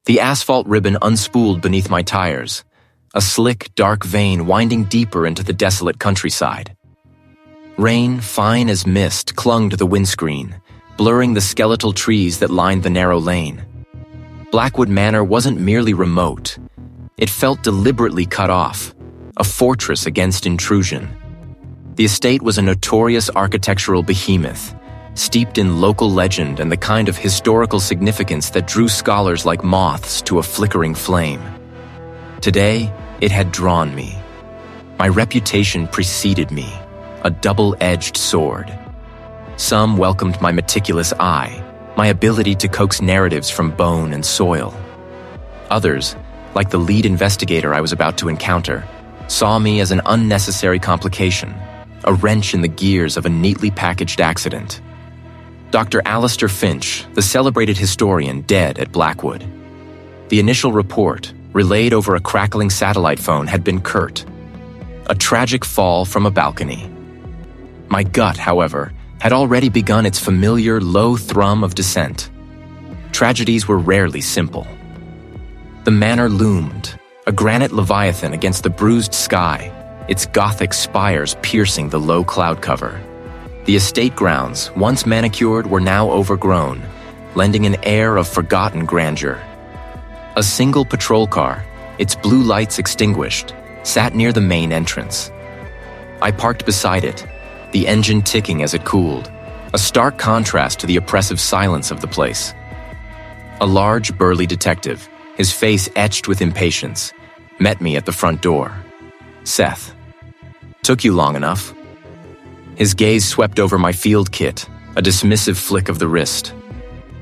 The asphalt ribbon unspooled beneath my tires, a slick, dark vein winding deeper into the desolate countryside. Rain, fine as mist, clung to the windscreen, blurring the skeletal trees that lined the narrow lane. Blackwood Manor wasn't merely remote. It felt deliberately cut off, a fortress against intrusion. The estate was a notorious architectural behemoth, steeped in local legend and the kind of historical significance that drew scholars like moths to a flickering flame. Today, it had drawn me. My reputation preceded me, a double-edged sword. Some welcomed my meticulous eye, my ability to coax narratives from bone and soil. Others, like the lead investigator I was about to encounter, saw me as an unnecessary complication, a wrench in the gears of a neatly packaged accident. Dr. Alistair Finch, the celebrated historian, dead at Blackwood. The initial report, relayed over a crackling satellite phone, had been curt. A tragic fall from a balcony. My gut, however, had already begun its familiar low thrum of dissent. Tragedies were rarely simple. The manor loomed, a granite leviathan against the bruised sky, its Gothic spires piercing the low cloud cover. The estate grounds, once manicured, were now overgrown, lending an air of forgotten grandeur. A single patrol car, its blue lights extinguished, sat near the main entrance. I parked beside it, the engine ticking as it cooled, a stark contrast to the oppressive silence of the place. A large, burly detective, his face etched with impatience, met me at the front door. "Seth, took you long enough." His gaze swept over my field kit, a dismissive flick of the wrist.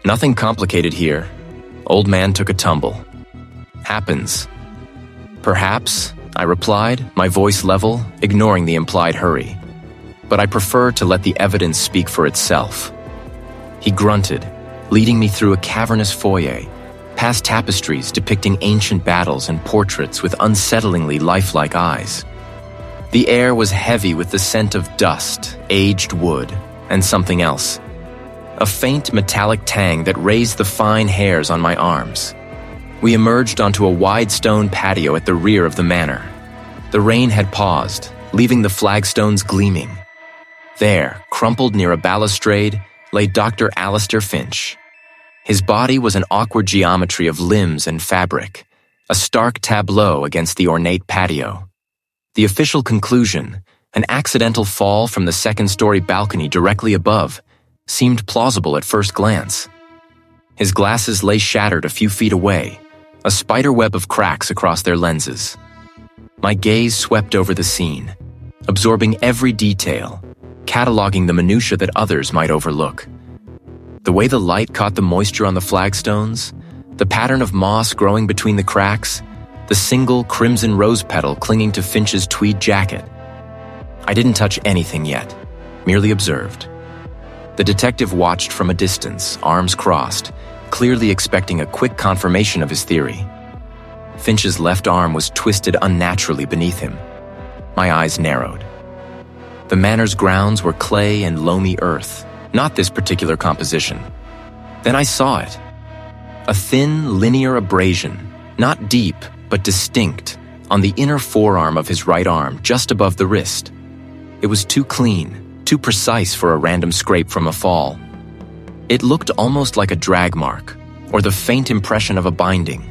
"Nothing complicated here. Old man took a tumble. Happens." "Perhaps," I replied, my voice level, ignoring the implied hurry. "But I prefer to let the evidence speak for itself." He grunted, leading me through a cavernous foyer, past tapestries depicting ancient battles and portraits with unsettlingly lifelike eyes. The air was heavy with the scent of dust, aged wood, and something else. A faint metallic tang that raised the fine hairs on my arms. We emerged onto a wide stone patio at the rear of the manor. The rain had paused, leaving the flagstones gleaming. There, crumpled near a balustrade, lay Dr. Alistair Finch. His body was an awkward geometry of limbs and fabric, a stark tableau against the ornate patio. The official conclusion, an accidental fall from the second-story balcony directly above, seemed plausible at first glance. His glasses lay shattered a few feet away, a spiderweb of cracks across their lenses. My gaze swept over the scene, absorbing every detail, cataloging the minutiae that others might overlook. The way the light caught the moisture on the flagstones, the pattern of moss growing between the cracks, the single crimson rose petal clinging to Finch's tweed jacket. I didn't touch anything yet, merely observed. The detective watched from a distance, arms crossed, clearly expecting a quick confirmation of his theory. Finch's left arm was twisted unnaturally beneath him. My eyes narrowed. The manor's grounds were clay and loamy earth, not this particular composition. Then I saw it. A thin, linear abrasion, not deep, but distinct, on the inner forearm of his right arm, just above the wrist. It was too clean, too precise for a random scrape from a fall. It looked almost like a drag mark, or the faint impression of a binding,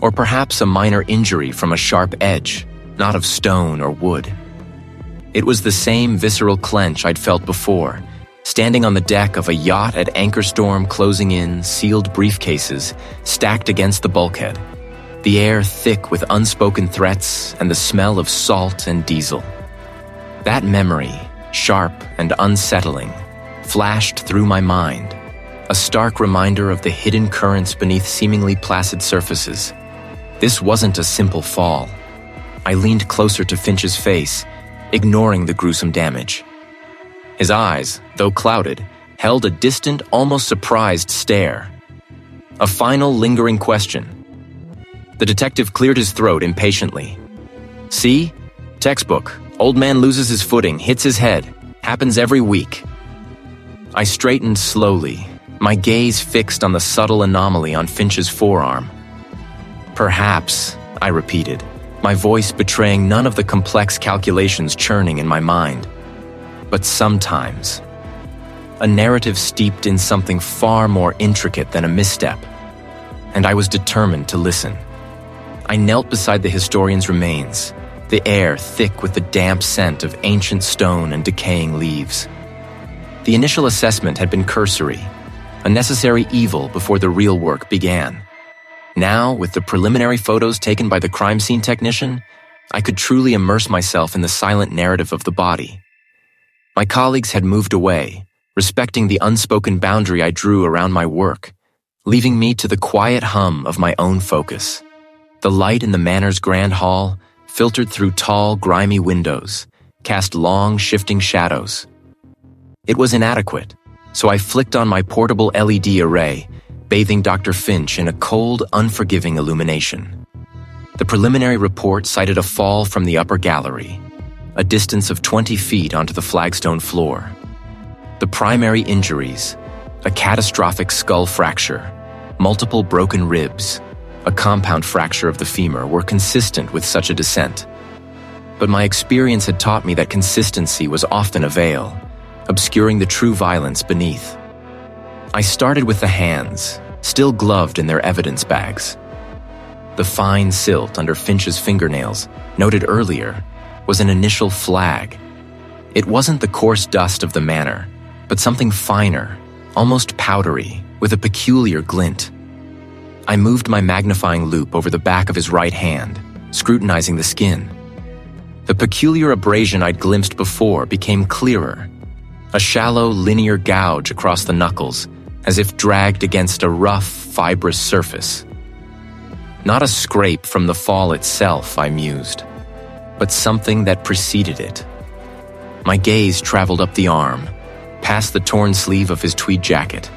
or perhaps a minor injury from a sharp edge, not of stone or wood. It was the same visceral clench I'd felt before, standing on the deck of a yacht at anchor storm, closing in, sealed briefcases stacked against the bulkhead, the air thick with unspoken threats and the smell of salt and diesel. That memory, sharp and unsettling, flashed through my mind, a stark reminder of the hidden currents beneath seemingly placid surfaces. This wasn't a simple fall. I leaned closer to Finch's face, ignoring the gruesome damage. His eyes, though clouded, held a distant, almost surprised stare. A final lingering question. The detective cleared his throat impatiently. "See? Textbook. Old man loses his footing, hits his head. Happens every week." I straightened slowly, my gaze fixed on the subtle anomaly on Finch's forearm. Perhaps, I repeated, my voice betraying none of the complex calculations churning in my mind. But sometimes, a narrative steeped in something far more intricate than a misstep, and I was determined to listen. I knelt beside the historian's remains, the air thick with the damp scent of ancient stone and decaying leaves. The initial assessment had been cursory, a necessary evil before the real work began. Now, with the preliminary photos taken by the crime scene technician, I could truly immerse myself in the silent narrative of the body. My colleagues had moved away, respecting the unspoken boundary I drew around my work, leaving me to the quiet hum of my own focus. The light in the manor's grand hall, filtered through tall, grimy windows, cast long, shifting shadows. It was inadequate, so I flicked on my portable LED array, bathing Dr. Finch in a cold, unforgiving illumination. The preliminary report cited a fall from the upper gallery, a distance of 20 feet onto the flagstone floor. The primary injuries, a catastrophic skull fracture, multiple broken ribs, a compound fracture of the femur, were consistent with such a descent. But my experience had taught me that consistency was often a veil, obscuring the true violence beneath. I started with the hands, still gloved in their evidence bags. The fine silt under Finch's fingernails, noted earlier, was an initial flag. It wasn't the coarse dust of the manor, but something finer, almost powdery, with a peculiar glint. I moved my magnifying loupe over the back of his right hand, scrutinizing the skin. The peculiar abrasion I'd glimpsed before became clearer, a shallow, linear gouge across the knuckles, as if dragged against a rough, fibrous surface. Not a scrape from the fall itself, I mused, but something that preceded it. My gaze traveled up the arm, past the torn sleeve of his tweed jacket.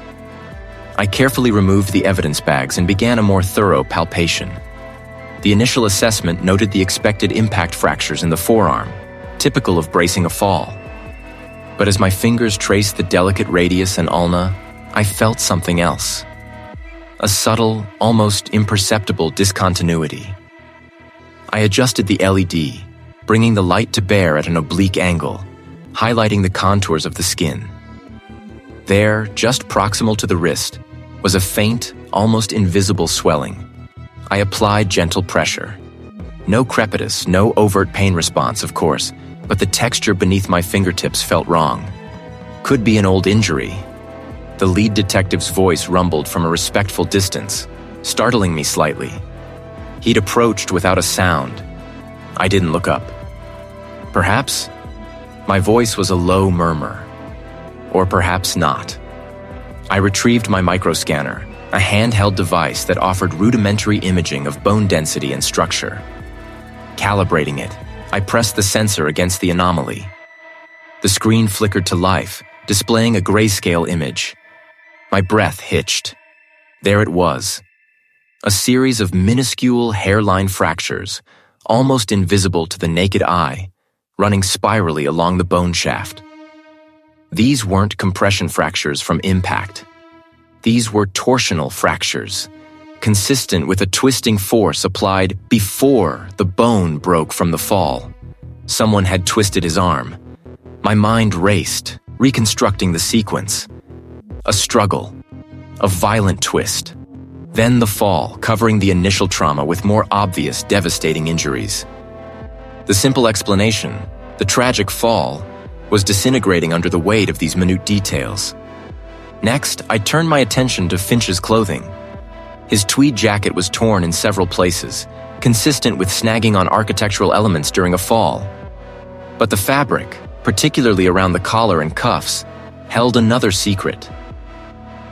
I carefully removed the evidence bags and began a more thorough palpation. The initial assessment noted the expected impact fractures in the forearm, typical of bracing a fall. But as my fingers traced the delicate radius and ulna, I felt something else. A subtle, almost imperceptible discontinuity. I adjusted the LED, bringing the light to bear at an oblique angle, highlighting the contours of the skin. There, just proximal to the wrist, was a faint, almost invisible swelling. I applied gentle pressure. No crepitus, no overt pain response, of course, but the texture beneath my fingertips felt wrong. Could be an old injury. The lead detective's voice rumbled from a respectful distance, startling me slightly. He'd approached without a sound. I didn't look up. Perhaps my voice was a low murmur. Or perhaps not. I retrieved my microscanner, a handheld device that offered rudimentary imaging of bone density and structure. Calibrating it, I pressed the sensor against the anomaly. The screen flickered to life, displaying a grayscale image. My breath hitched. There it was. A series of minuscule hairline fractures, almost invisible to the naked eye, running spirally along the bone shaft. These weren't compression fractures from impact. These were torsional fractures, consistent with a twisting force applied before the bone broke from the fall. Someone had twisted his arm. My mind raced, reconstructing the sequence. A struggle, a violent twist, then the fall, covering the initial trauma with more obvious, devastating injuries. The simple explanation, the tragic fall, was disintegrating under the weight of these minute details. Next, I turned my attention to Finch's clothing. His tweed jacket was torn in several places, consistent with snagging on architectural elements during a fall. But the fabric, particularly around the collar and cuffs, held another secret.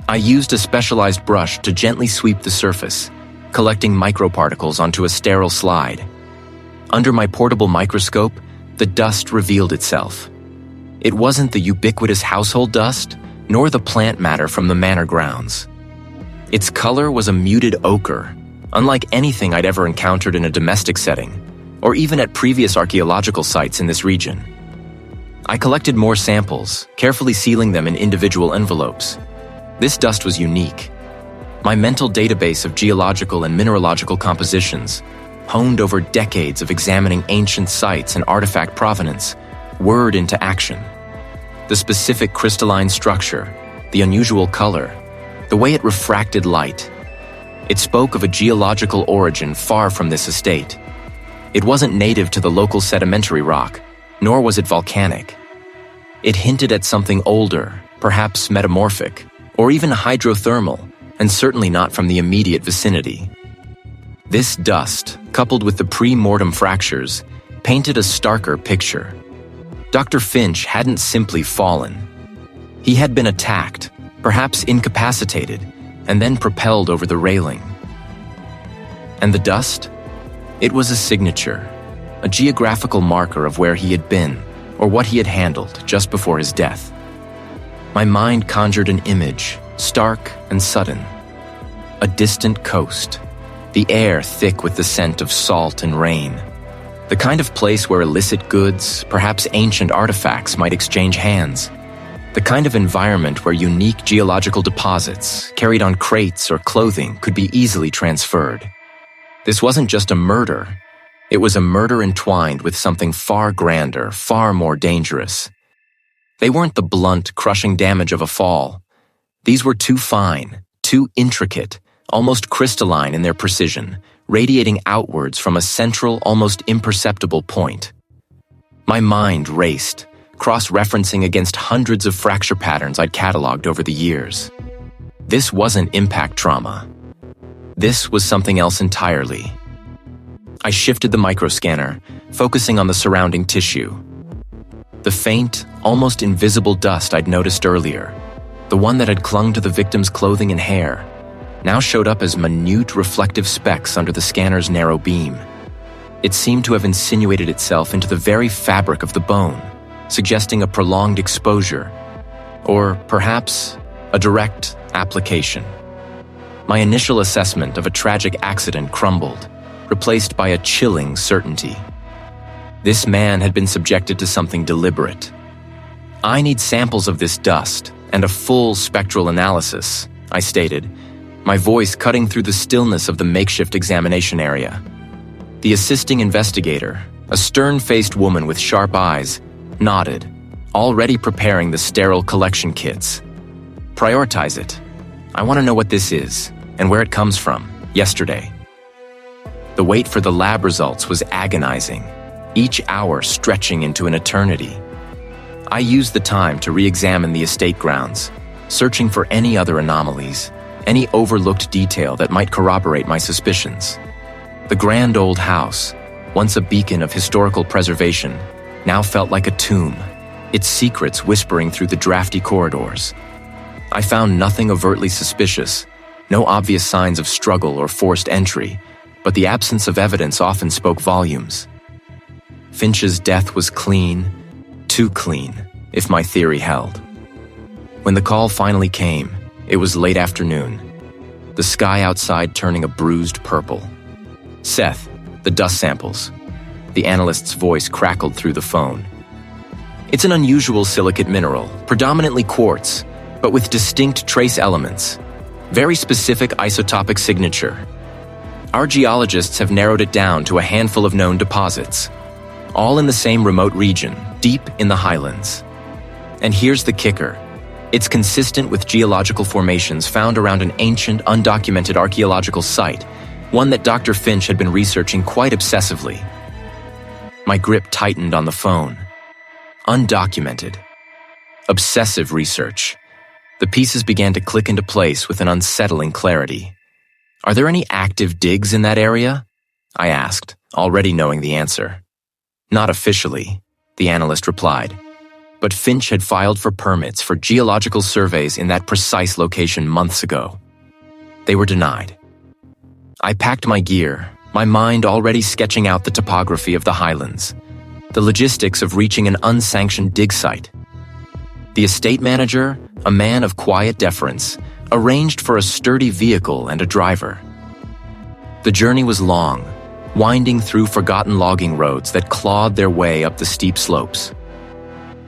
I used a specialized brush to gently sweep the surface, collecting microparticles onto a sterile slide. Under my portable microscope, the dust revealed itself. It wasn't the ubiquitous household dust, nor the plant matter from the manor grounds. Its color was a muted ochre, unlike anything I'd ever encountered in a domestic setting, or even at previous archaeological sites in this region. I collected more samples, carefully sealing them in individual envelopes. This dust was unique. My mental database of geological and mineralogical compositions, honed over decades of examining ancient sites and artifact provenance, whirred into action. The specific crystalline structure, the unusual color, the way it refracted light. It spoke of a geological origin far from this estate. It wasn't native to the local sedimentary rock, nor was it volcanic. It hinted at something older, perhaps metamorphic, or even hydrothermal, and certainly not from the immediate vicinity. This dust, coupled with the pre-mortem fractures, painted a starker picture. Dr. Finch hadn't simply fallen. He had been attacked, perhaps incapacitated, and then propelled over the railing. And the dust? It was a signature, a geographical marker of where he had been, or what he had handled just before his death. My mind conjured an image, stark and sudden. A distant coast, the air thick with the scent of salt and rain. The kind of place where illicit goods, perhaps ancient artifacts, might exchange hands. The kind of environment where unique geological deposits, carried on crates or clothing, could be easily transferred. This wasn't just a murder. It was a murder entwined with something far grander, far more dangerous. They weren't the blunt, crushing damage of a fall. These were too fine, too intricate, almost crystalline in their precision, radiating outwards from a central, almost imperceptible point. My mind raced, cross-referencing against hundreds of fracture patterns I'd cataloged over the years. This wasn't impact trauma. This was something else entirely. I shifted the microscanner, focusing on the surrounding tissue. The faint, almost invisible dust I'd noticed earlier, the one that had clung to the victim's clothing and hair, now showed up as minute reflective specks under the scanner's narrow beam. It seemed to have insinuated itself into the very fabric of the bone, suggesting a prolonged exposure, or perhaps a direct application. My initial assessment of a tragic accident crumbled, replaced by a chilling certainty. This man had been subjected to something deliberate. I need samples of this dust and a full spectral analysis, I stated, my voice cutting through the stillness of the makeshift examination area. The assisting investigator, a stern-faced woman with sharp eyes, nodded, already preparing the sterile collection kits. Prioritize it. I want to know what this is and where it comes from, yesterday. The wait for the lab results was agonizing, each hour stretching into an eternity. I used the time to re-examine the estate grounds, searching for any other anomalies, any overlooked detail that might corroborate my suspicions. The grand old house, once a beacon of historical preservation, now felt like a tomb, its secrets whispering through the drafty corridors. I found nothing overtly suspicious, no obvious signs of struggle or forced entry, but the absence of evidence often spoke volumes. Finch's death was clean, too clean, if my theory held. When the call finally came, it was late afternoon, the sky outside turning a bruised purple. Seth, the dust samples. The analyst's voice crackled through the phone. It's an unusual silicate mineral, predominantly quartz, but with distinct trace elements. Very specific isotopic signature. Our geologists have narrowed it down to a handful of known deposits, all in the same remote region, deep in the highlands. And here's the kicker. It's consistent with geological formations found around an ancient, undocumented archaeological site, one that Dr. Finch had been researching quite obsessively. My grip tightened on the phone. Undocumented. Obsessive research. The pieces began to click into place with an unsettling clarity. Are there any active digs in that area? I asked, already knowing the answer. Not officially, the analyst replied. But Finch had filed for permits for geological surveys in that precise location months ago. They were denied. I packed my gear, my mind already sketching out the topography of the highlands, the logistics of reaching an unsanctioned dig site. The estate manager, a man of quiet deference, arranged for a sturdy vehicle and a driver. The journey was long, winding through forgotten logging roads that clawed their way up the steep slopes.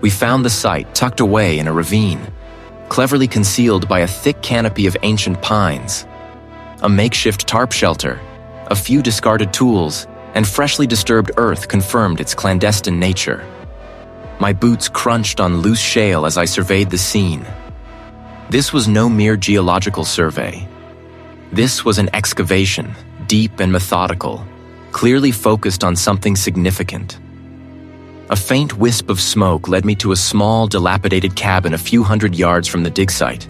We found the site tucked away in a ravine, cleverly concealed by a thick canopy of ancient pines, a makeshift tarp shelter, a few discarded tools, and freshly disturbed earth confirmed its clandestine nature. My boots crunched on loose shale as I surveyed the scene. This was no mere geological survey. This was an excavation, deep and methodical, clearly focused on something significant. A faint wisp of smoke led me to a small, dilapidated cabin a few hundred yards from the dig site.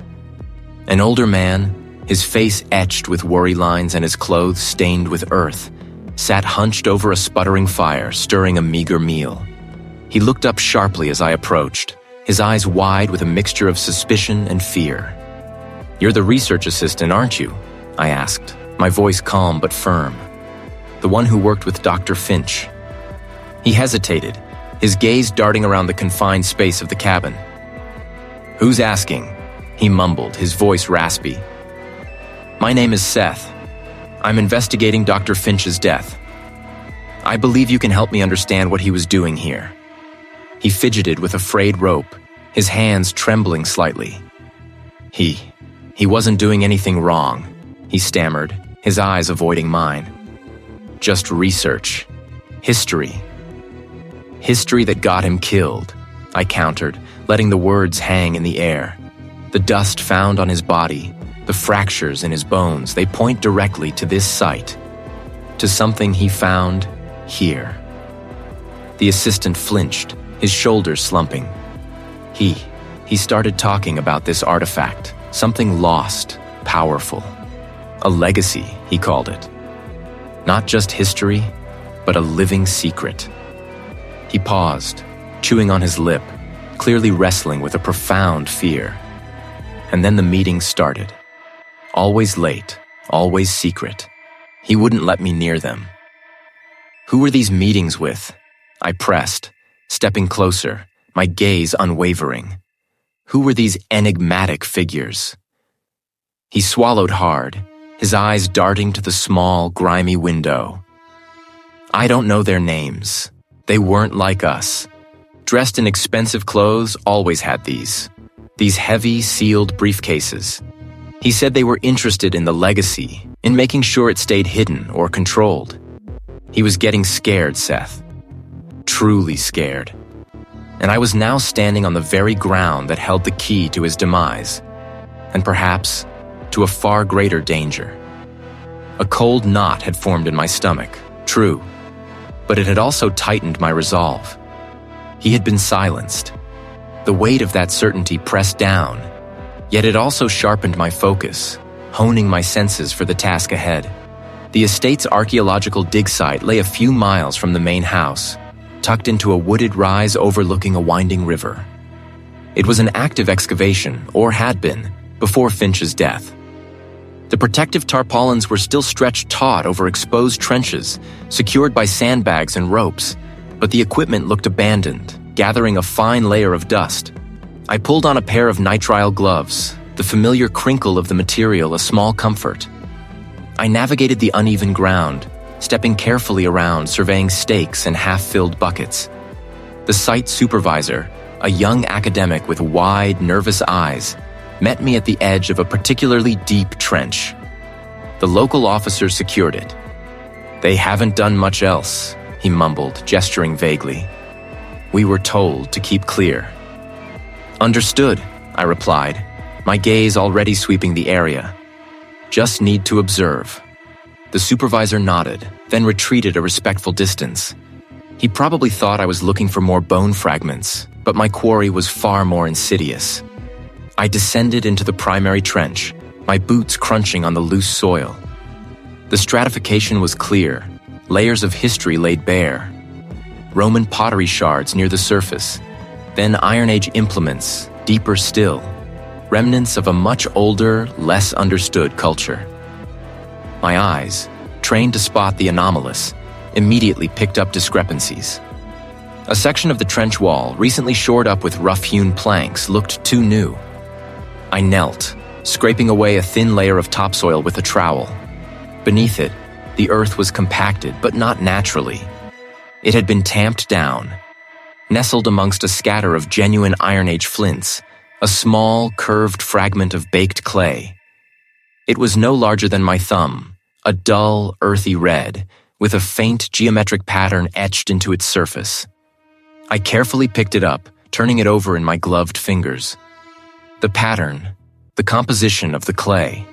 An older man, his face etched with worry lines and his clothes stained with earth, sat hunched over a sputtering fire, stirring a meager meal. He looked up sharply as I approached, his eyes wide with a mixture of suspicion and fear. "You're the research assistant, aren't you?" I asked, my voice calm but firm. "The one who worked with Dr. Finch." He hesitated, his gaze darting around the confined space of the cabin. "Who's asking?" he mumbled, his voice raspy. "My name is Seth. I'm investigating Dr. Finch's death. I believe you can help me understand what he was doing here." He fidgeted with a frayed rope, his hands trembling slightly. He wasn't doing anything wrong," he stammered, his eyes avoiding mine. "Just research. History. History that got him killed," I countered, letting the words hang in the air. "The dust found on his body, the fractures in his bones, they point directly to this site, to something he found here." The assistant flinched, his shoulders slumping. He started talking about this artifact, something lost, powerful. A legacy, he called it. Not just history, but a living secret. He paused, chewing on his lip, clearly wrestling with a profound fear. And then the meeting started. Always late, always secret. He wouldn't let me near them. "Who were these meetings with?" I pressed, stepping closer, my gaze unwavering. Who were these enigmatic figures? He swallowed hard, his eyes darting to the small, grimy window. "I don't know their names. They weren't like us. Dressed in expensive clothes, always had these heavy, sealed briefcases. He said they were interested in the legacy, in making sure it stayed hidden or controlled. He was getting scared, Seth. Truly scared. And I was now standing on the very ground that held the key to his demise, and perhaps to a far greater danger. A cold knot had formed in my stomach, true, but it had also tightened my resolve. He had been silenced. The weight of that certainty pressed down, yet it also sharpened my focus, honing my senses for the task ahead. The estate's archaeological dig site lay a few miles from the main house, tucked into a wooded rise overlooking a winding river. It was an active excavation, or had been, before Finch's death. The protective tarpaulins were still stretched taut over exposed trenches, secured by sandbags and ropes, but the equipment looked abandoned, gathering a fine layer of dust. I pulled on a pair of nitrile gloves, the familiar crinkle of the material a small comfort. I navigated the uneven ground, stepping carefully around, surveying stakes and half-filled buckets. The site supervisor, a young academic with wide, nervous eyes, met me at the edge of a particularly deep trench. The local officer secured it. "They haven't done much else," he mumbled, gesturing vaguely. "We were told to keep clear." "Understood," I replied, my gaze already sweeping the area. "Just need to observe." The supervisor nodded, then retreated a respectful distance. He probably thought I was looking for more bone fragments, but my quarry was far more insidious. I descended into the primary trench, my boots crunching on the loose soil. The stratification was clear, layers of history laid bare. Roman pottery shards near the surface, then Iron Age implements, deeper still, remnants of a much older, less understood culture. My eyes, trained to spot the anomalous, immediately picked up discrepancies. A section of the trench wall, recently shored up with rough-hewn planks, looked too new. I knelt, scraping away a thin layer of topsoil with a trowel. Beneath it, the earth was compacted, but not naturally. It had been tamped down. Nestled amongst a scatter of genuine Iron Age flints, a small, curved fragment of baked clay. It was no larger than my thumb, a dull, earthy red, with a faint geometric pattern etched into its surface. I carefully picked it up, turning it over in my gloved fingers. The pattern, the composition of the clay.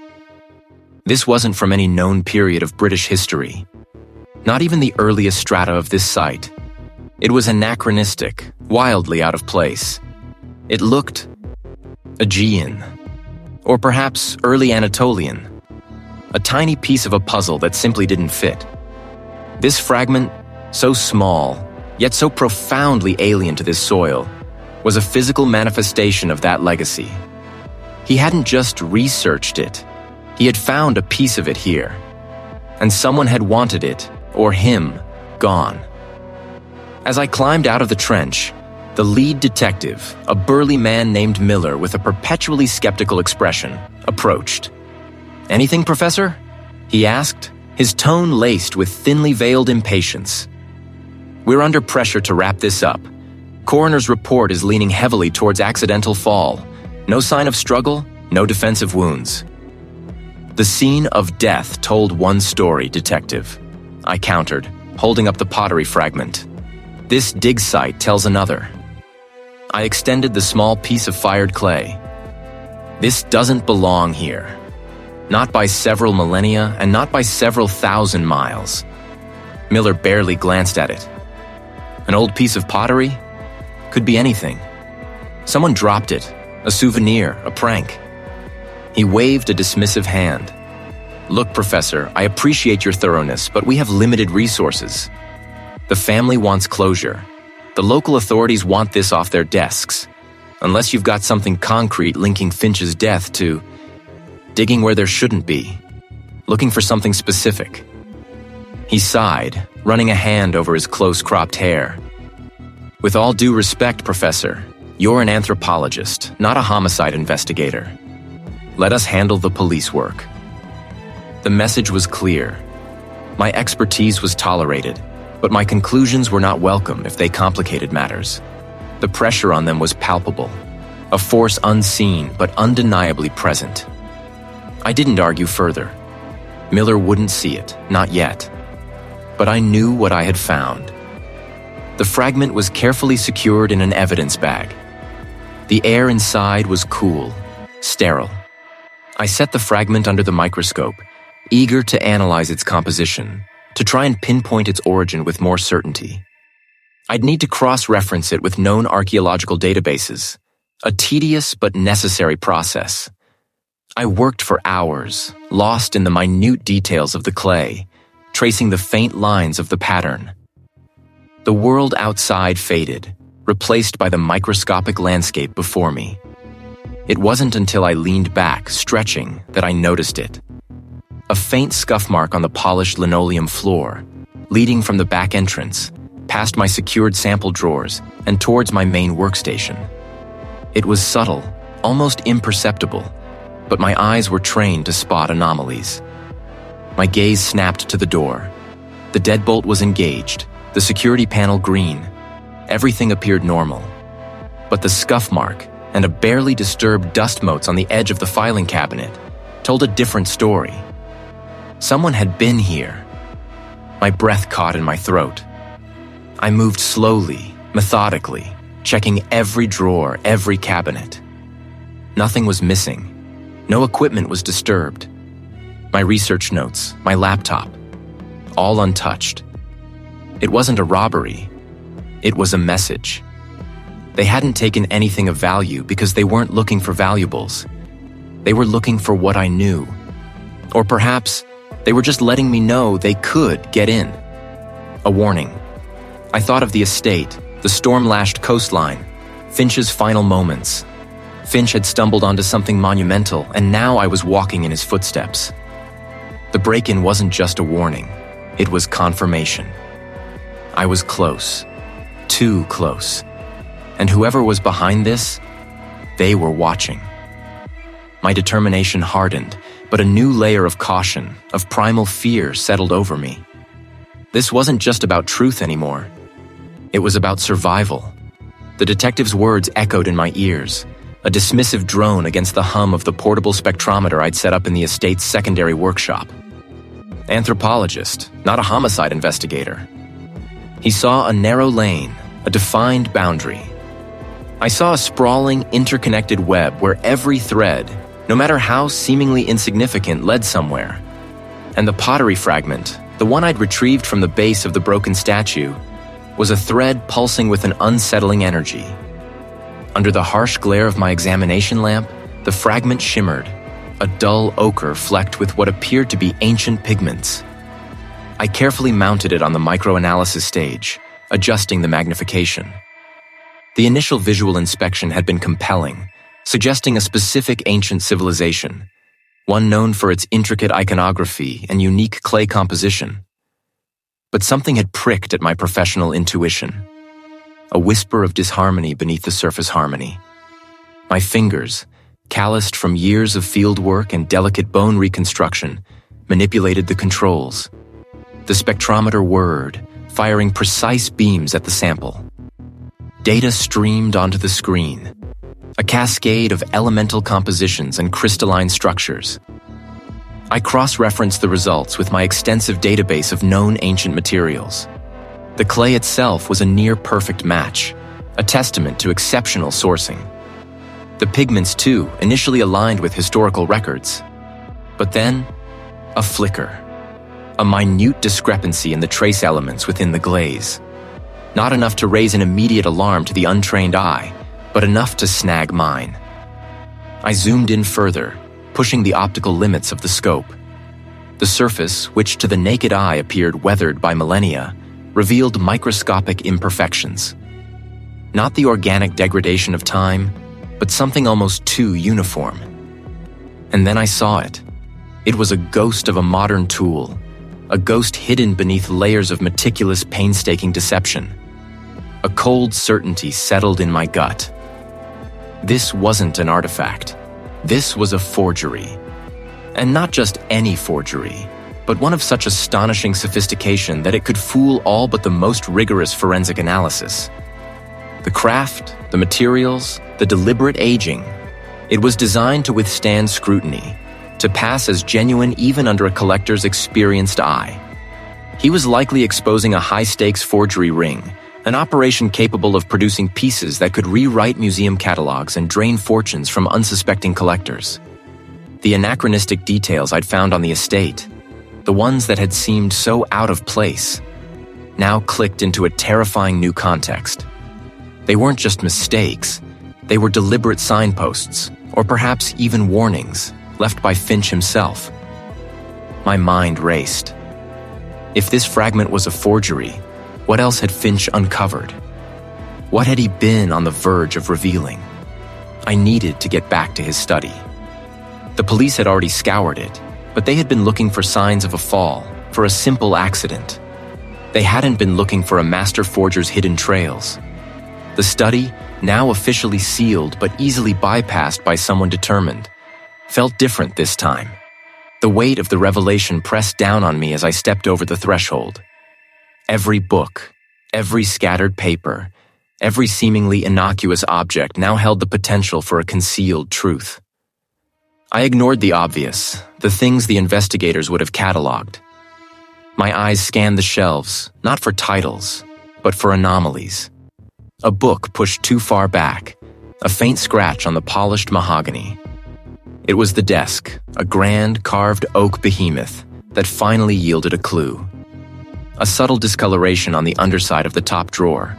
This wasn't from any known period of British history. Not even the earliest strata of this site. It was anachronistic, wildly out of place. It looked Aegean, or perhaps early Anatolian. A tiny piece of a puzzle that simply didn't fit. This fragment, so small, yet so profoundly alien to this soil, was a physical manifestation of that legacy. He hadn't just researched it, he had found a piece of it here. And someone had wanted it, or him, gone. As I climbed out of the trench, the lead detective, a burly man named Miller with a perpetually skeptical expression, approached. "Anything, Professor?" he asked, his tone laced with thinly veiled impatience. "We're under pressure to wrap this up. Coroner's report is leaning heavily towards accidental fall. No sign of struggle, no defensive wounds." "The scene of death told one story, Detective," I countered, holding up the pottery fragment. "This dig site tells another." I extended the small piece of fired clay. "This doesn't belong here. Not by several millennia and not by several thousand miles." Miller barely glanced at it. "An old piece of pottery? Could be anything. Someone dropped it, a souvenir, a prank." He waved a dismissive hand. "Look, Professor, I appreciate your thoroughness, but we have limited resources. The family wants closure. The local authorities want this off their desks. Unless you've got something concrete linking Finch's death to digging where there shouldn't be, looking for something specific." He sighed, running a hand over his close-cropped hair. "With all due respect, Professor, you're an anthropologist, not a homicide investigator. Let us handle the police work." The message was clear. My expertise was tolerated, but my conclusions were not welcome if they complicated matters. The pressure on them was palpable, a force unseen but undeniably present. I didn't argue further. Miller wouldn't see it, not yet. But I knew what I had found. The fragment was carefully secured in an evidence bag. The air inside was cool, sterile. I set the fragment under the microscope, eager to analyze its composition, to try and pinpoint its origin with more certainty. I'd need to cross-reference it with known archaeological databases, a tedious but necessary process. I worked for hours, lost in the minute details of the clay, tracing the faint lines of the pattern. The world outside faded, replaced by the microscopic landscape before me. It wasn't until I leaned back, stretching, that I noticed it. A faint scuff mark on the polished linoleum floor, leading from the back entrance, past my secured sample drawers, and towards my main workstation. It was subtle, almost imperceptible, but my eyes were trained to spot anomalies. My gaze snapped to the door. The deadbolt was engaged, the security panel green. Everything appeared normal. But the scuff mark and a barely disturbed dust motes on the edge of the filing cabinet told a different story. Someone had been here. My breath caught in my throat. I moved slowly, methodically, checking every drawer, every cabinet. Nothing was missing. No equipment was disturbed. My research notes, my laptop, all untouched. It wasn't a robbery. It was a message. They hadn't taken anything of value because they weren't looking for valuables. They were looking for what I knew. Or perhaps they were just letting me know they could get in. A warning. I thought of the estate, the storm-lashed coastline, Finch's final moments. Finch had stumbled onto something monumental, and now I was walking in his footsteps. The break-in wasn't just a warning. It was confirmation. I was close. Too close. And whoever was behind this, they were watching. My determination hardened, but a new layer of caution, of primal fear settled over me. This wasn't just about truth anymore. It was about survival. The detective's words echoed in my ears, a dismissive drone against the hum of the portable spectrometer I'd set up in the estate's secondary workshop. Anthropologist, not a homicide investigator. He saw a narrow lane, a defined boundary. I saw a sprawling, interconnected web where every thread, no matter how seemingly insignificant, led somewhere. And the pottery fragment, the one I'd retrieved from the base of the broken statue, was a thread pulsing with an unsettling energy. Under the harsh glare of my examination lamp, the fragment shimmered, a dull ochre flecked with what appeared to be ancient pigments. I carefully mounted it on the microanalysis stage, adjusting the magnification. The initial visual inspection had been compelling, suggesting a specific ancient civilization, one known for its intricate iconography and unique clay composition. But something had pricked at my professional intuition, a whisper of disharmony beneath the surface harmony. My fingers, calloused from years of field work and delicate bone reconstruction, manipulated the controls. The spectrometer whirred, firing precise beams at the sample. Data streamed onto the screen, a cascade of elemental compositions and crystalline structures. I cross-referenced the results with my extensive database of known ancient materials. The clay itself was a near-perfect match, a testament to exceptional sourcing. The pigments, too, initially aligned with historical records. But then, a flicker. A minute discrepancy in the trace elements within the glaze. Not enough to raise an immediate alarm to the untrained eye, but enough to snag mine. I zoomed in further, pushing the optical limits of the scope. The surface, which to the naked eye appeared weathered by millennia, revealed microscopic imperfections. Not the organic degradation of time, but something almost too uniform. And then I saw it. It was a ghost of a modern tool, a ghost hidden beneath layers of meticulous, painstaking deception. A cold certainty settled in my gut. This wasn't an artifact. This was a forgery. And not just any forgery, but one of such astonishing sophistication that it could fool all but the most rigorous forensic analysis. The craft, the materials, the deliberate aging, it was designed to withstand scrutiny, to pass as genuine even under a collector's experienced eye. He was likely exposing a high-stakes forgery ring, an operation capable of producing pieces that could rewrite museum catalogs and drain fortunes from unsuspecting collectors. The anachronistic details I'd found on the estate, the ones that had seemed so out of place, now clicked into a terrifying new context. They weren't just mistakes, they were deliberate signposts, or perhaps even warnings, left by Finch himself. My mind raced. If this fragment was a forgery, what else had Finch uncovered? What had he been on the verge of revealing? I needed to get back to his study. The police had already scoured it, but they had been looking for signs of a fall, for a simple accident. They hadn't been looking for a master forger's hidden trails. The study, now officially sealed but easily bypassed by someone determined, felt different this time. The weight of the revelation pressed down on me as I stepped over the threshold. Every book, every scattered paper, every seemingly innocuous object now held the potential for a concealed truth. I ignored the obvious, the things the investigators would have cataloged. My eyes scanned the shelves, not for titles, but for anomalies. A book pushed too far back, a faint scratch on the polished mahogany. It was the desk, a grand carved oak behemoth that finally yielded a clue. A subtle discoloration on the underside of the top drawer,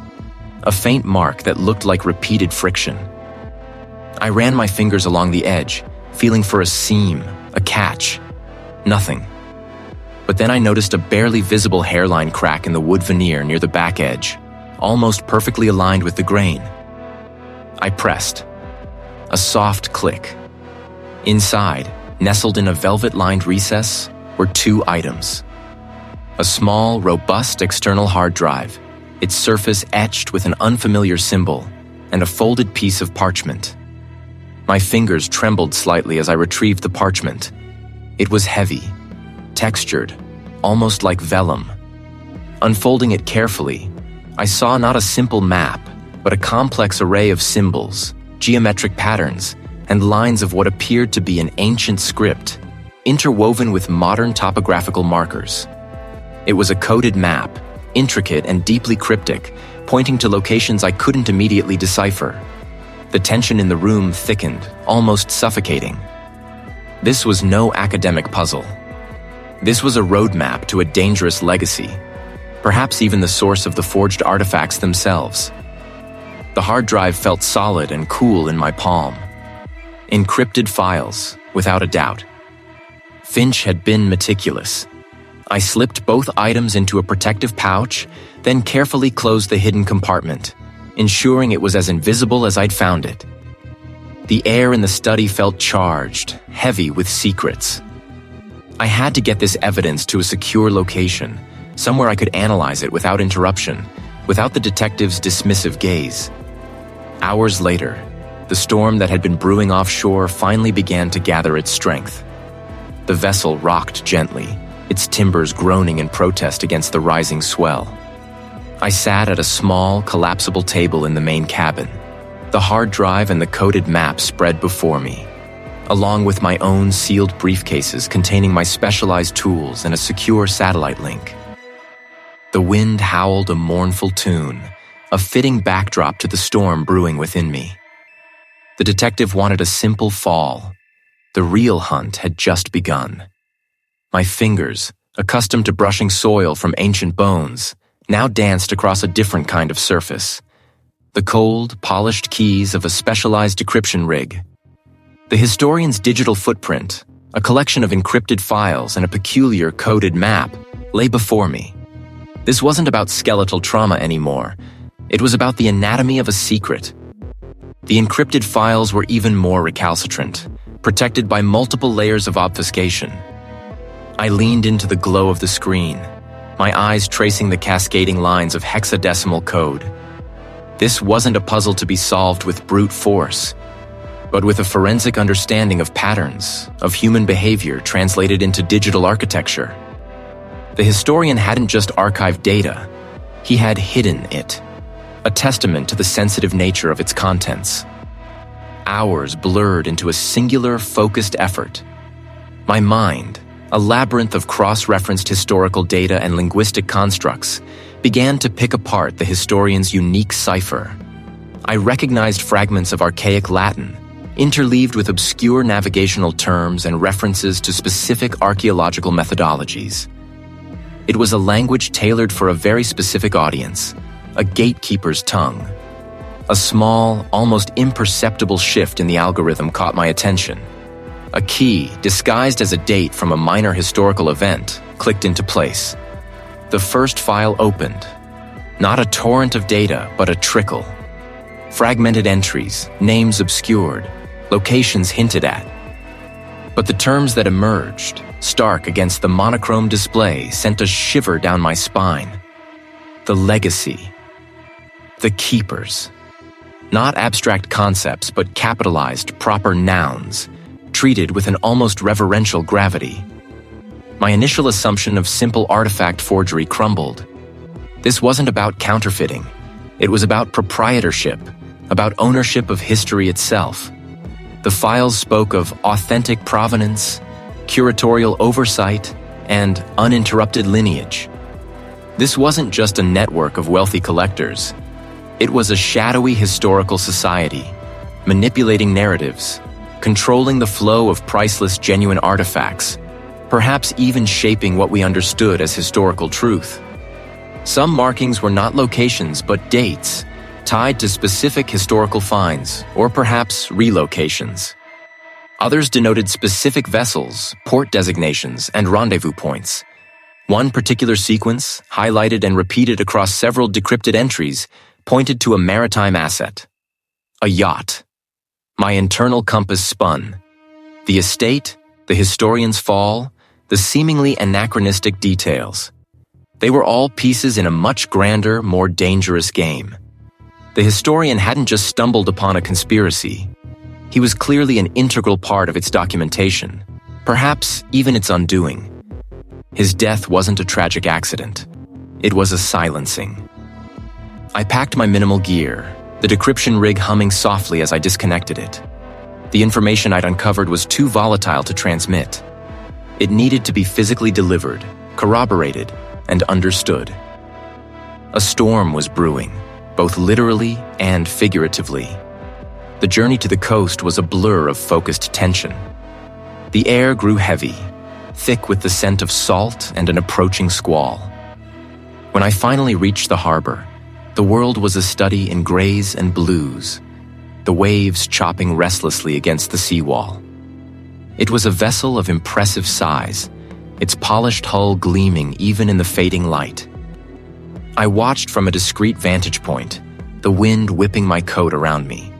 a faint mark that looked like repeated friction. I ran my fingers along the edge, feeling for a seam, a catch. Nothing. But then I noticed a barely visible hairline crack in the wood veneer near the back edge, almost perfectly aligned with the grain. I pressed. A soft click. Inside, nestled in a velvet-lined recess, were two items. A small, robust external hard drive, its surface etched with an unfamiliar symbol, and a folded piece of parchment. My fingers trembled slightly as I retrieved the parchment. It was heavy, textured, almost like vellum. Unfolding it carefully, I saw not a simple map, but a complex array of symbols, geometric patterns, and lines of what appeared to be an ancient script, interwoven with modern topographical markers. It was a coded map, intricate and deeply cryptic, pointing to locations I couldn't immediately decipher. The tension in the room thickened, almost suffocating. This was no academic puzzle. This was a roadmap to a dangerous legacy, perhaps even the source of the forged artifacts themselves. The hard drive felt solid and cool in my palm. Encrypted files, without a doubt. Finch had been meticulous. I slipped both items into a protective pouch, then carefully closed the hidden compartment, ensuring it was as invisible as I'd found it. The air in the study felt charged, heavy with secrets. I had to get this evidence to a secure location, somewhere I could analyze it without interruption, without the detective's dismissive gaze. Hours later, the storm that had been brewing offshore finally began to gather its strength. The vessel rocked gently, its timbers groaning in protest against the rising swell. I sat at a small, collapsible table in the main cabin, the hard drive and the coded map spread before me, along with my own sealed briefcases containing my specialized tools and a secure satellite link. The wind howled a mournful tune, a fitting backdrop to the storm brewing within me. The detective wanted a simple fall. The real hunt had just begun. My fingers, accustomed to brushing soil from ancient bones, now danced across a different kind of surface. The cold, polished keys of a specialized decryption rig. The historian's digital footprint, a collection of encrypted files and a peculiar coded map, lay before me. This wasn't about skeletal trauma anymore. It was about the anatomy of a secret. The encrypted files were even more recalcitrant, protected by multiple layers of obfuscation. I leaned into the glow of the screen, my eyes tracing the cascading lines of hexadecimal code. This wasn't a puzzle to be solved with brute force, but with a forensic understanding of patterns, of human behavior translated into digital architecture. The historian hadn't just archived data, he had hidden it, a testament to the sensitive nature of its contents. Hours blurred into a singular, focused effort. My mind, a labyrinth of cross-referenced historical data and linguistic constructs, began to pick apart the historian's unique cipher. I recognized fragments of archaic Latin, interleaved with obscure navigational terms and references to specific archaeological methodologies. It was a language tailored for a very specific audience, a gatekeeper's tongue. A small, almost imperceptible shift in the algorithm caught my attention. A key, disguised as a date from a minor historical event, clicked into place. The first file opened. Not a torrent of data, but a trickle. Fragmented entries, names obscured, locations hinted at. But the terms that emerged, stark against the monochrome display, sent a shiver down my spine. The legacy. The keepers. Not abstract concepts, but capitalized, proper nouns, treated with an almost reverential gravity. My initial assumption of simple artifact forgery crumbled. This wasn't about counterfeiting. It was about proprietorship, about ownership of history itself. The files spoke of authentic provenance, curatorial oversight, and uninterrupted lineage. This wasn't just a network of wealthy collectors. It was a shadowy historical society, manipulating narratives, controlling the flow of priceless genuine artifacts, perhaps even shaping what we understood as historical truth. Some markings were not locations but dates, tied to specific historical finds, or perhaps relocations. Others denoted specific vessels, port designations, and rendezvous points. One particular sequence, highlighted and repeated across several decrypted entries, pointed to a maritime asset. A yacht. My internal compass spun. The estate, the historian's fall, the seemingly anachronistic details. They were all pieces in a much grander, more dangerous game. The historian hadn't just stumbled upon a conspiracy. He was clearly an integral part of its documentation, perhaps even its undoing. His death wasn't a tragic accident. It was a silencing. I packed my minimal gear, the decryption rig humming softly as I disconnected it. The information I'd uncovered was too volatile to transmit. It needed to be physically delivered, corroborated, and understood. A storm was brewing, both literally and figuratively. The journey to the coast was a blur of focused tension. The air grew heavy, thick with the scent of salt and an approaching squall. When I finally reached the harbor, the world was a study in grays and blues, the waves chopping restlessly against the seawall. It was a vessel of impressive size, its polished hull gleaming even in the fading light. I watched from a discreet vantage point, the wind whipping my coat around me.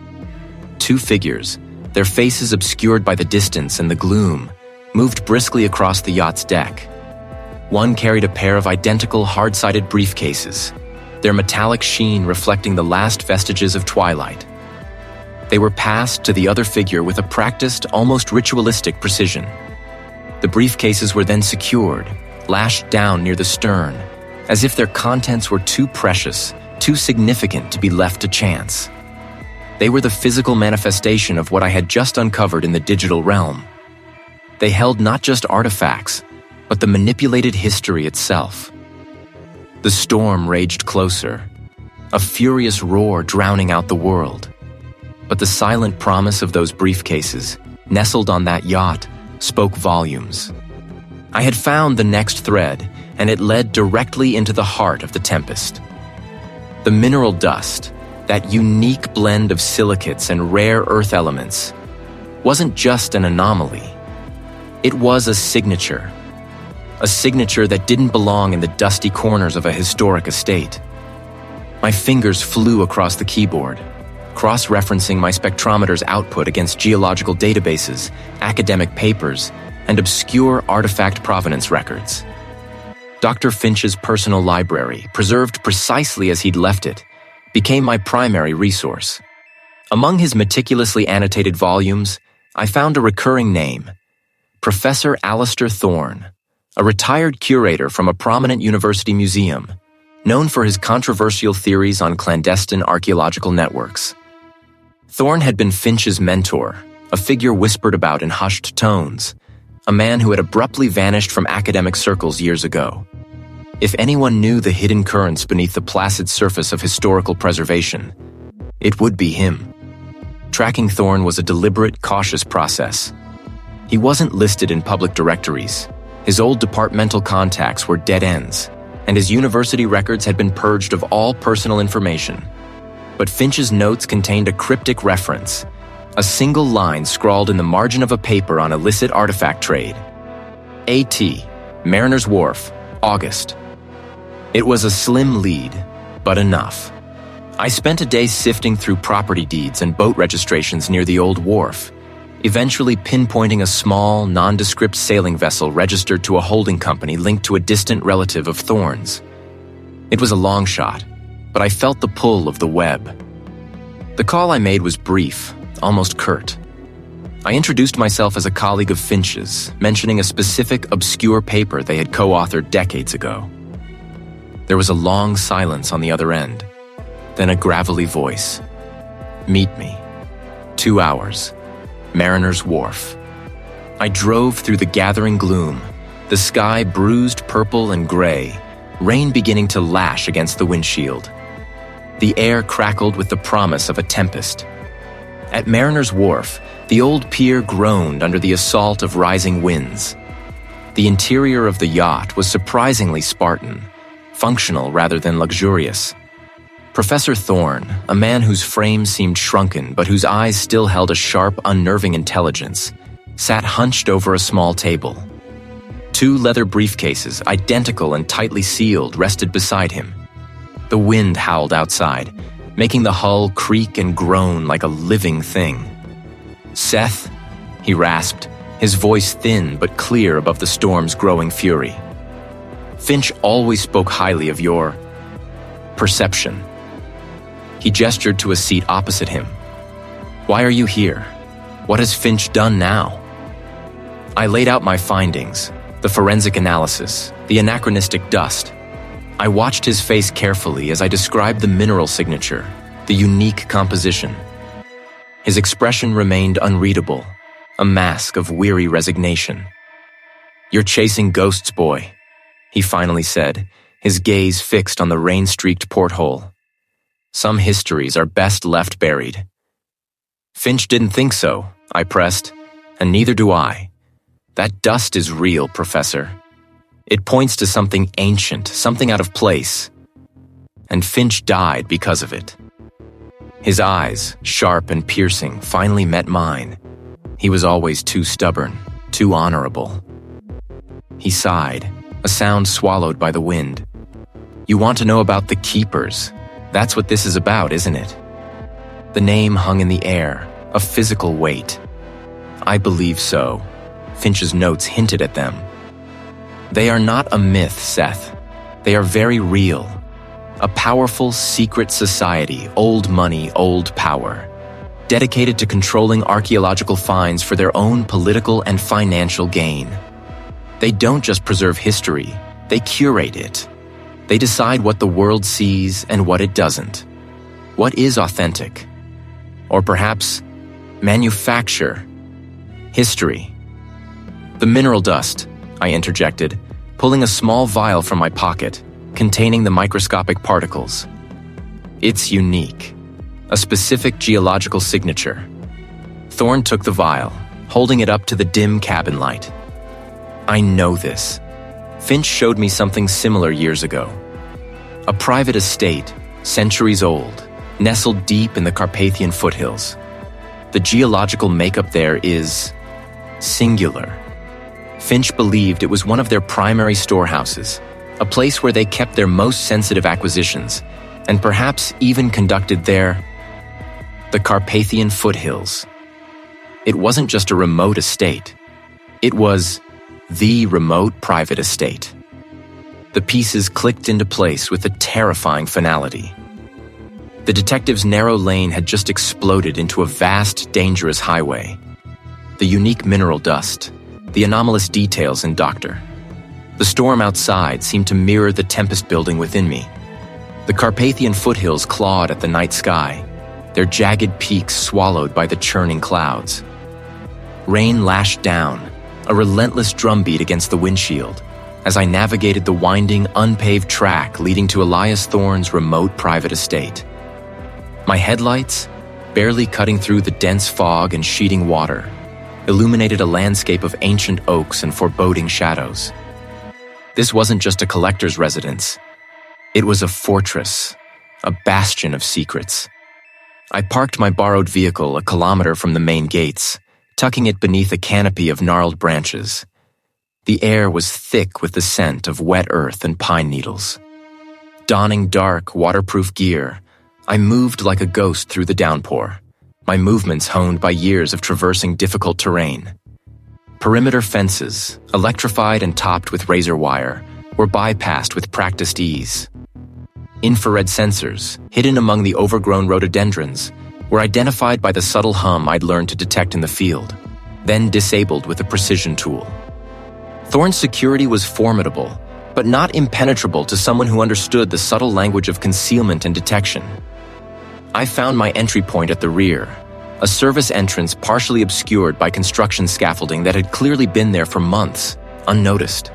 Two figures, their faces obscured by the distance and the gloom, moved briskly across the yacht's deck. One carried a pair of identical hard-sided briefcases, their metallic sheen reflecting the last vestiges of twilight. They were passed to the other figure with a practiced, almost ritualistic precision. The briefcases were then secured, lashed down near the stern, as if their contents were too precious, too significant to be left to chance. They were the physical manifestation of what I had just uncovered in the digital realm. They held not just artifacts, but the manipulated history itself. The storm raged closer, a furious roar drowning out the world. But the silent promise of those briefcases, nestled on that yacht, spoke volumes. I had found the next thread, and it led directly into the heart of the tempest. The mineral dust, that unique blend of silicates and rare earth elements, wasn't just an anomaly. It was a signature that didn't belong in the dusty corners of a historic estate. My fingers flew across the keyboard, cross-referencing my spectrometer's output against geological databases, academic papers, and obscure artifact provenance records. Dr. Finch's personal library, preserved precisely as he'd left it, became my primary resource. Among his meticulously annotated volumes, I found a recurring name: Professor Alistair Thorne, a retired curator from a prominent university museum, known for his controversial theories on clandestine archaeological networks. Thorne had been Finch's mentor, a figure whispered about in hushed tones, a man who had abruptly vanished from academic circles years ago. If anyone knew the hidden currents beneath the placid surface of historical preservation, it would be him. Tracking Thorne was a deliberate, cautious process. He wasn't listed in public directories. His old departmental contacts were dead ends, and his university records had been purged of all personal information. But Finch's notes contained a cryptic reference, a single line scrawled in the margin of a paper on illicit artifact trade. A.T., Mariner's Wharf, August. It was a slim lead, but enough. I spent a day sifting through property deeds and boat registrations near the old wharf, eventually pinpointing a small, nondescript sailing vessel registered to a holding company linked to a distant relative of Thorne's. It was a long shot, but I felt the pull of the web. The call I made was brief, almost curt. I introduced myself as a colleague of Finch's, mentioning a specific, obscure paper they had co-authored decades ago. There was a long silence on the other end, then a gravelly voice. Meet me. 2 hours. Mariner's Wharf. I drove through the gathering gloom, the sky bruised purple and gray, rain beginning to lash against the windshield. The air crackled with the promise of a tempest. At Mariner's Wharf, the old pier groaned under the assault of rising winds. The interior of the yacht was surprisingly Spartan, functional rather than luxurious. Professor Thorne, a man whose frame seemed shrunken but whose eyes still held a sharp, unnerving intelligence, sat hunched over a small table. 2 leather briefcases, identical and tightly sealed, rested beside him. The wind howled outside, making the hull creak and groan like a living thing. "Seth," he rasped, his voice thin but clear above the storm's growing fury. "Finch always spoke highly of your perception." He gestured to a seat opposite him. "Why are you here? What has Finch done now?" I laid out my findings, the forensic analysis, the anachronistic dust. I watched his face carefully as I described the mineral signature, the unique composition. His expression remained unreadable, a mask of weary resignation. "You're chasing ghosts, boy," he finally said, his gaze fixed on the rain-streaked porthole. "Some histories are best left buried." "Finch didn't think so," I pressed, "and neither do I. That dust is real, Professor. It points to something ancient, something out of place. And Finch died because of it." His eyes, sharp and piercing, finally met mine. He was always too stubborn, too honorable. He sighed, a sound swallowed by the wind. "You want to know about the Keepers? That's what this is about, isn't it?" The name hung in the air, a physical weight. "I believe so." Finch's notes hinted at them. "They are not a myth, Seth. They are very real. A powerful, secret society, old money, old power, dedicated to controlling archaeological finds for their own political and financial gain. They don't just preserve history, they curate it. They decide what the world sees and what it doesn't. What is authentic? Or perhaps, manufacture history." "The mineral dust," I interjected, pulling a small vial from my pocket, containing the microscopic particles. "It's unique, a specific geological signature." Thorne took the vial, holding it up to the dim cabin light. "I know this. Finch showed me something similar years ago. A private estate, centuries old, nestled deep in the Carpathian foothills. The geological makeup there is singular. Finch believed it was one of their primary storehouses, a place where they kept their most sensitive acquisitions, and perhaps even conducted the Carpathian foothills. It wasn't just a remote estate. It was the remote private estate." The pieces clicked into place with a terrifying finality. The detective's narrow lane had just exploded into a vast, dangerous highway. The unique mineral dust, the anomalous details in Doctor. The storm outside seemed to mirror the tempest building within me. The Carpathian foothills clawed at the night sky, their jagged peaks swallowed by the churning clouds. Rain lashed down, a relentless drumbeat against the windshield, as I navigated the winding, unpaved track leading to Elias Thorne's remote private estate. My headlights, barely cutting through the dense fog and sheeting water, illuminated a landscape of ancient oaks and foreboding shadows. This wasn't just a collector's residence. It was a fortress, a bastion of secrets. I parked my borrowed vehicle a kilometer from the main gates, tucking it beneath a canopy of gnarled branches. The air was thick with the scent of wet earth and pine needles. Donning dark, waterproof gear, I moved like a ghost through the downpour, my movements honed by years of traversing difficult terrain. Perimeter fences, electrified and topped with razor wire, were bypassed with practiced ease. Infrared sensors, hidden among the overgrown rhododendrons, were identified by the subtle hum I'd learned to detect in the field, then disabled with a precision tool. Thorne's security was formidable, but not impenetrable to someone who understood the subtle language of concealment and detection. I found my entry point at the rear, a service entrance partially obscured by construction scaffolding that had clearly been there for months, unnoticed.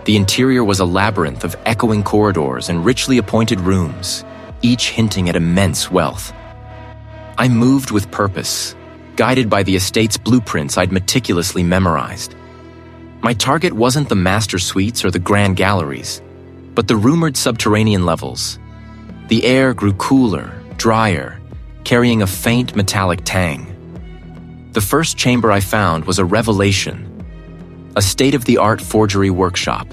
The interior was a labyrinth of echoing corridors and richly appointed rooms, each hinting at immense wealth. I moved with purpose, guided by the estate's blueprints I'd meticulously memorized. My target wasn't the master suites or the grand galleries, but the rumored subterranean levels. The air grew cooler, drier, carrying a faint metallic tang. The first chamber I found was a revelation, a state-of-the-art forgery workshop.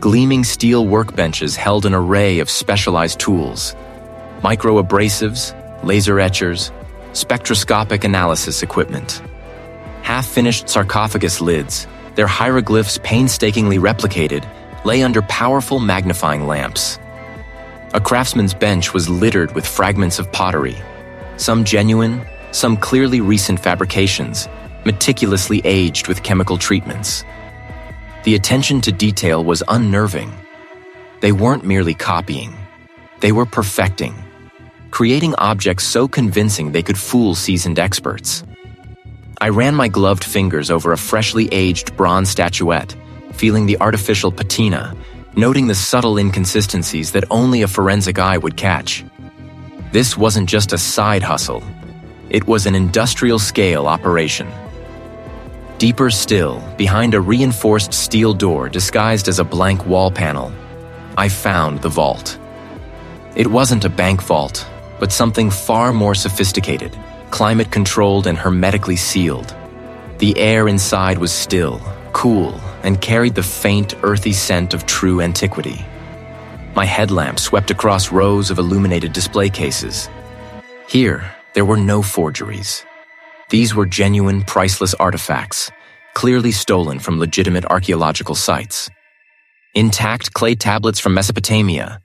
Gleaming steel workbenches held an array of specialized tools, microabrasives, laser etchers, spectroscopic analysis equipment. Half-finished sarcophagus lids, their hieroglyphs painstakingly replicated, lay under powerful magnifying lamps. A craftsman's bench was littered with fragments of pottery, some genuine, some clearly recent fabrications, meticulously aged with chemical treatments. The attention to detail was unnerving. They weren't merely copying. They were perfecting, creating objects so convincing they could fool seasoned experts. I ran my gloved fingers over a freshly aged bronze statuette, feeling the artificial patina, noting the subtle inconsistencies that only a forensic eye would catch. This wasn't just a side hustle. It was an industrial-scale operation. Deeper still, behind a reinforced steel door disguised as a blank wall panel, I found the vault. It wasn't a bank vault, but something far more sophisticated, climate-controlled and hermetically sealed. The air inside was still, cool, and carried the faint, earthy scent of true antiquity. My headlamp swept across rows of illuminated display cases. Here, there were no forgeries. These were genuine, priceless artifacts, clearly stolen from legitimate archaeological sites. Intact clay tablets from Mesopotamia,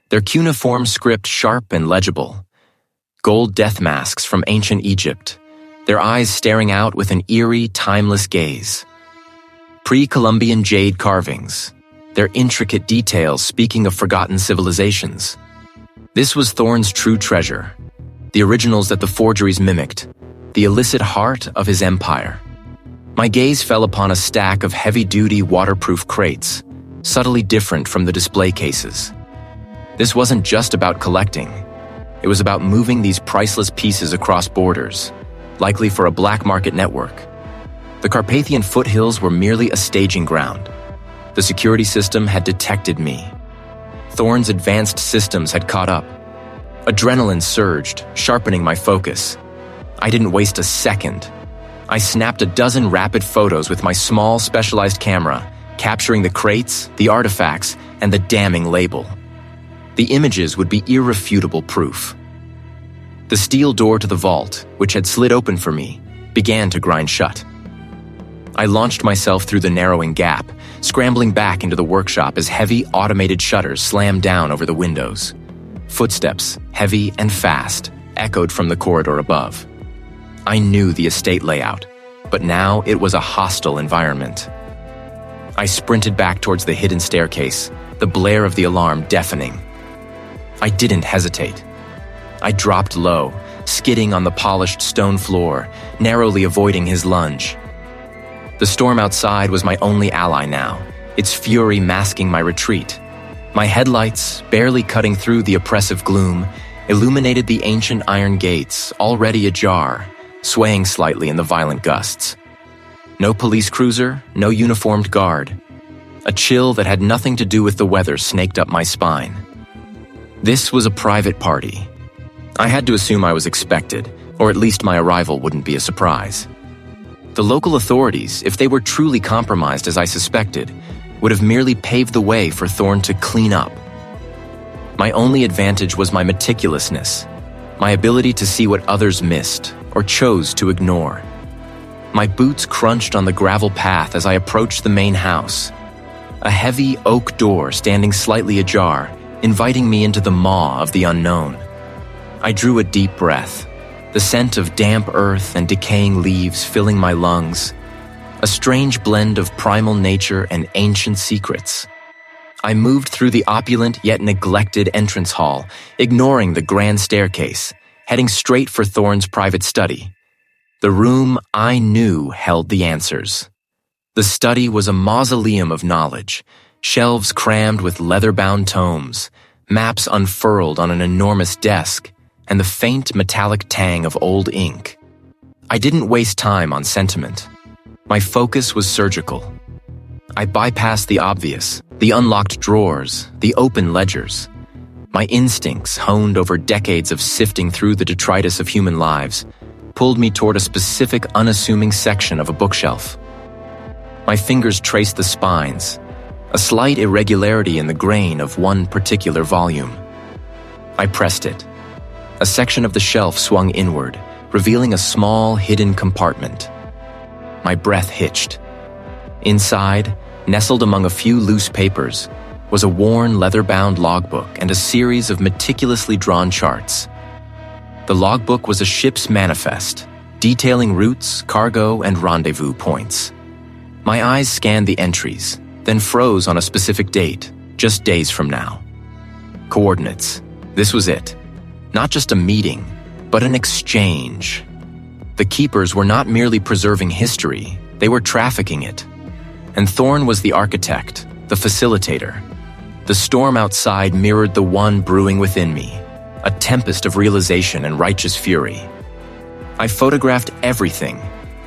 their cuneiform script sharp and legible. Gold death masks from ancient Egypt, their eyes staring out with an eerie, timeless gaze. Pre-Columbian jade carvings, their intricate details speaking of forgotten civilizations. This was Thorne's true treasure, the originals that the forgeries mimicked, the illicit heart of his empire. My gaze fell upon a stack of heavy-duty waterproof crates, subtly different from the display cases. This wasn't just about collecting. It was about moving these priceless pieces across borders, likely for a black market network. The Carpathian foothills were merely a staging ground. The security system had detected me. Thorne's advanced systems had caught up. Adrenaline surged, sharpening my focus. I didn't waste a second. I snapped a dozen rapid photos with my small, specialized camera, capturing the crates, the artifacts, and the damning label. The images would be irrefutable proof. The steel door to the vault, which had slid open for me, began to grind shut. I launched myself through the narrowing gap, scrambling back into the workshop as heavy automated shutters slammed down over the windows. Footsteps, heavy and fast, echoed from the corridor above. I knew the estate layout, but now it was a hostile environment. I sprinted back towards the hidden staircase, the blare of the alarm deafening. I didn't hesitate. I dropped low, skidding on the polished stone floor, narrowly avoiding his lunge. The storm outside was my only ally now, its fury masking my retreat. My headlights, barely cutting through the oppressive gloom, illuminated the ancient iron gates, already ajar, swaying slightly in the violent gusts. No police cruiser, no uniformed guard. A chill that had nothing to do with the weather snaked up my spine. This was a private party. I had to assume I was expected, or at least my arrival wouldn't be a surprise. The local authorities, if they were truly compromised as I suspected, would have merely paved the way for Thorne to clean up. My only advantage was my meticulousness, my ability to see what others missed or chose to ignore. My boots crunched on the gravel path as I approached the main house. A heavy oak door standing slightly ajar, inviting me into the maw of the unknown. I drew a deep breath, the scent of damp earth and decaying leaves filling my lungs, a strange blend of primal nature and ancient secrets. I moved through the opulent yet neglected entrance hall, ignoring the grand staircase, heading straight for Thorne's private study. The room I knew held the answers. The study was a mausoleum of knowledge, shelves crammed with leather-bound tomes, maps unfurled on an enormous desk, and the faint metallic tang of old ink. I didn't waste time on sentiment. My focus was surgical. I bypassed the obvious, the unlocked drawers, the open ledgers. My instincts, honed over decades of sifting through the detritus of human lives, pulled me toward a specific unassuming section of a bookshelf. My fingers traced the spines, a slight irregularity in the grain of one particular volume. I pressed it. A section of the shelf swung inward, revealing a small, hidden compartment. My breath hitched. Inside, nestled among a few loose papers, was a worn, leather-bound logbook and a series of meticulously drawn charts. The logbook was a ship's manifest, detailing routes, cargo, and rendezvous points. My eyes scanned the entries, then froze on a specific date, just days from now. Coordinates. This was it. Not just a meeting, but an exchange. The keepers were not merely preserving history, they were trafficking it. And Thorn was the architect, the facilitator. The storm outside mirrored the one brewing within me, a tempest of realization and righteous fury. I photographed everything,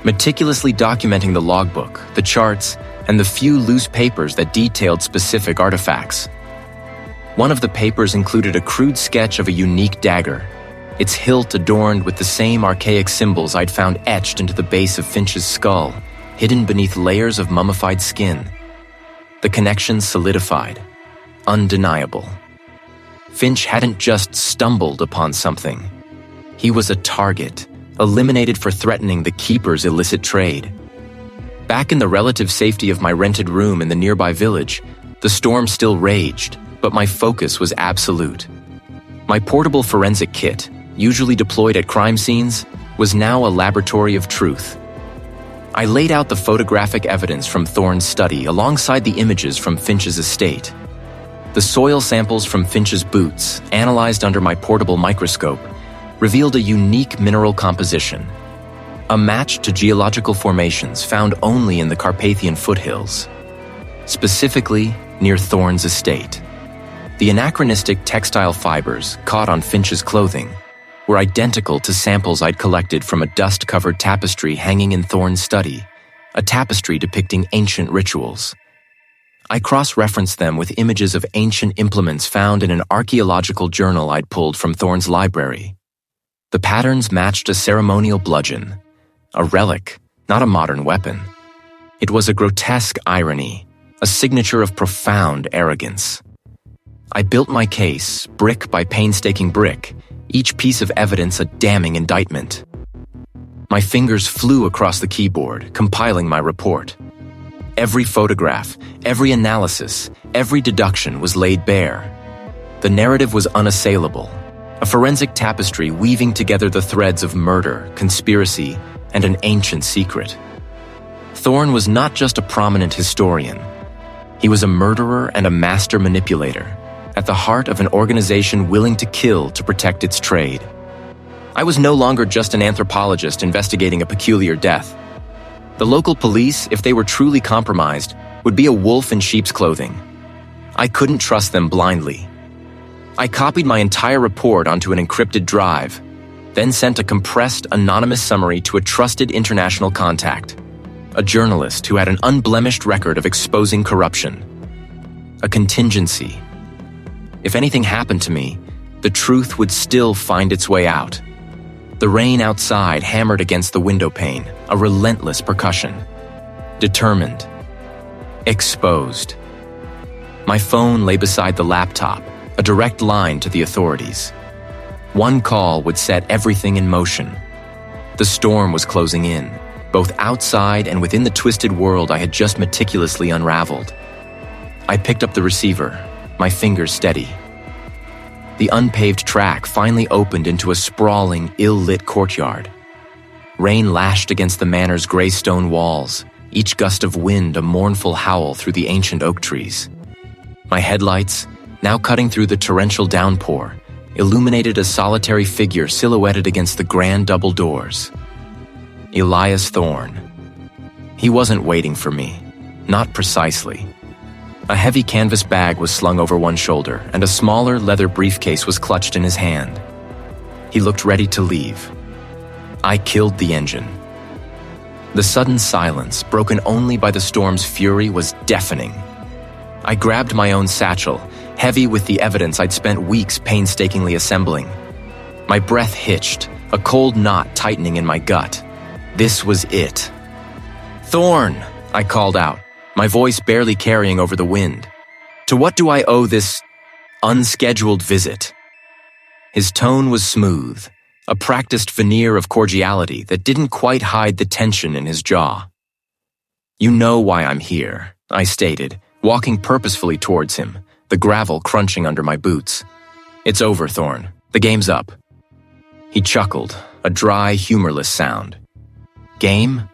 meticulously documenting the logbook, the charts, and the few loose papers that detailed specific artifacts. One of the papers included a crude sketch of a unique dagger, its hilt adorned with the same archaic symbols I'd found etched into the base of Finch's skull, hidden beneath layers of mummified skin. The connection solidified, undeniable. Finch hadn't just stumbled upon something. He was a target, eliminated for threatening the keeper's illicit trade. Back in the relative safety of my rented room in the nearby village, the storm still raged, but my focus was absolute. My portable forensic kit, usually deployed at crime scenes, was now a laboratory of truth. I laid out the photographic evidence from Thorn's study alongside the images from Finch's estate. The soil samples from Finch's boots, analyzed under my portable microscope, revealed a unique mineral composition, a match to geological formations found only in the Carpathian foothills, specifically near Thorn's estate. The anachronistic textile fibers caught on Finch's clothing were identical to samples I'd collected from a dust-covered tapestry hanging in Thorn's study, a tapestry depicting ancient rituals. I cross-referenced them with images of ancient implements found in an archaeological journal I'd pulled from Thorn's library. The patterns matched a ceremonial bludgeon, a relic, not a modern weapon. It was a grotesque irony, a signature of profound arrogance. I built my case, brick by painstaking brick, each piece of evidence a damning indictment. My fingers flew across the keyboard, compiling my report. Every photograph, every analysis, every deduction was laid bare. The narrative was unassailable, a forensic tapestry weaving together the threads of murder, conspiracy, and an ancient secret. Thorn was not just a prominent historian. He was a murderer and a master manipulator, at the heart of an organization willing to kill to protect its trade. I was no longer just an anthropologist investigating a peculiar death. The local police, if they were truly compromised, would be a wolf in sheep's clothing. I couldn't trust them blindly. I copied my entire report onto an encrypted drive, then sent a compressed, anonymous summary to a trusted international contact, a journalist who had an unblemished record of exposing corruption. A contingency. If anything happened to me, the truth would still find its way out. The rain outside hammered against the window pane, a relentless percussion. Determined. Exposed. My phone lay beside the laptop, a direct line to the authorities. One call would set everything in motion. The storm was closing in, both outside and within the twisted world I had just meticulously unraveled. I picked up the receiver, my fingers steady. The unpaved track finally opened into a sprawling, ill-lit courtyard. Rain lashed against the manor's gray stone walls, each gust of wind a mournful howl through the ancient oak trees. My headlights, now cutting through the torrential downpour, illuminated a solitary figure silhouetted against the grand double doors. Elias Thorn. He wasn't waiting for me, not precisely. A heavy canvas bag was slung over one shoulder, and a smaller leather briefcase was clutched in his hand. He looked ready to leave. I killed the engine. The sudden silence, broken only by the storm's fury, was deafening. I grabbed my own satchel, heavy with the evidence I'd spent weeks painstakingly assembling. My breath hitched, a cold knot tightening in my gut. This was it. "Thorn!" I called out, my voice barely carrying over the wind. "To what do I owe this unscheduled visit?" His tone was smooth, a practiced veneer of cordiality that didn't quite hide the tension in his jaw. "You know why I'm here," I stated, walking purposefully towards him, the gravel crunching under my boots. "It's over, Thorn. The game's up." He chuckled, a dry, humorless sound. "Game?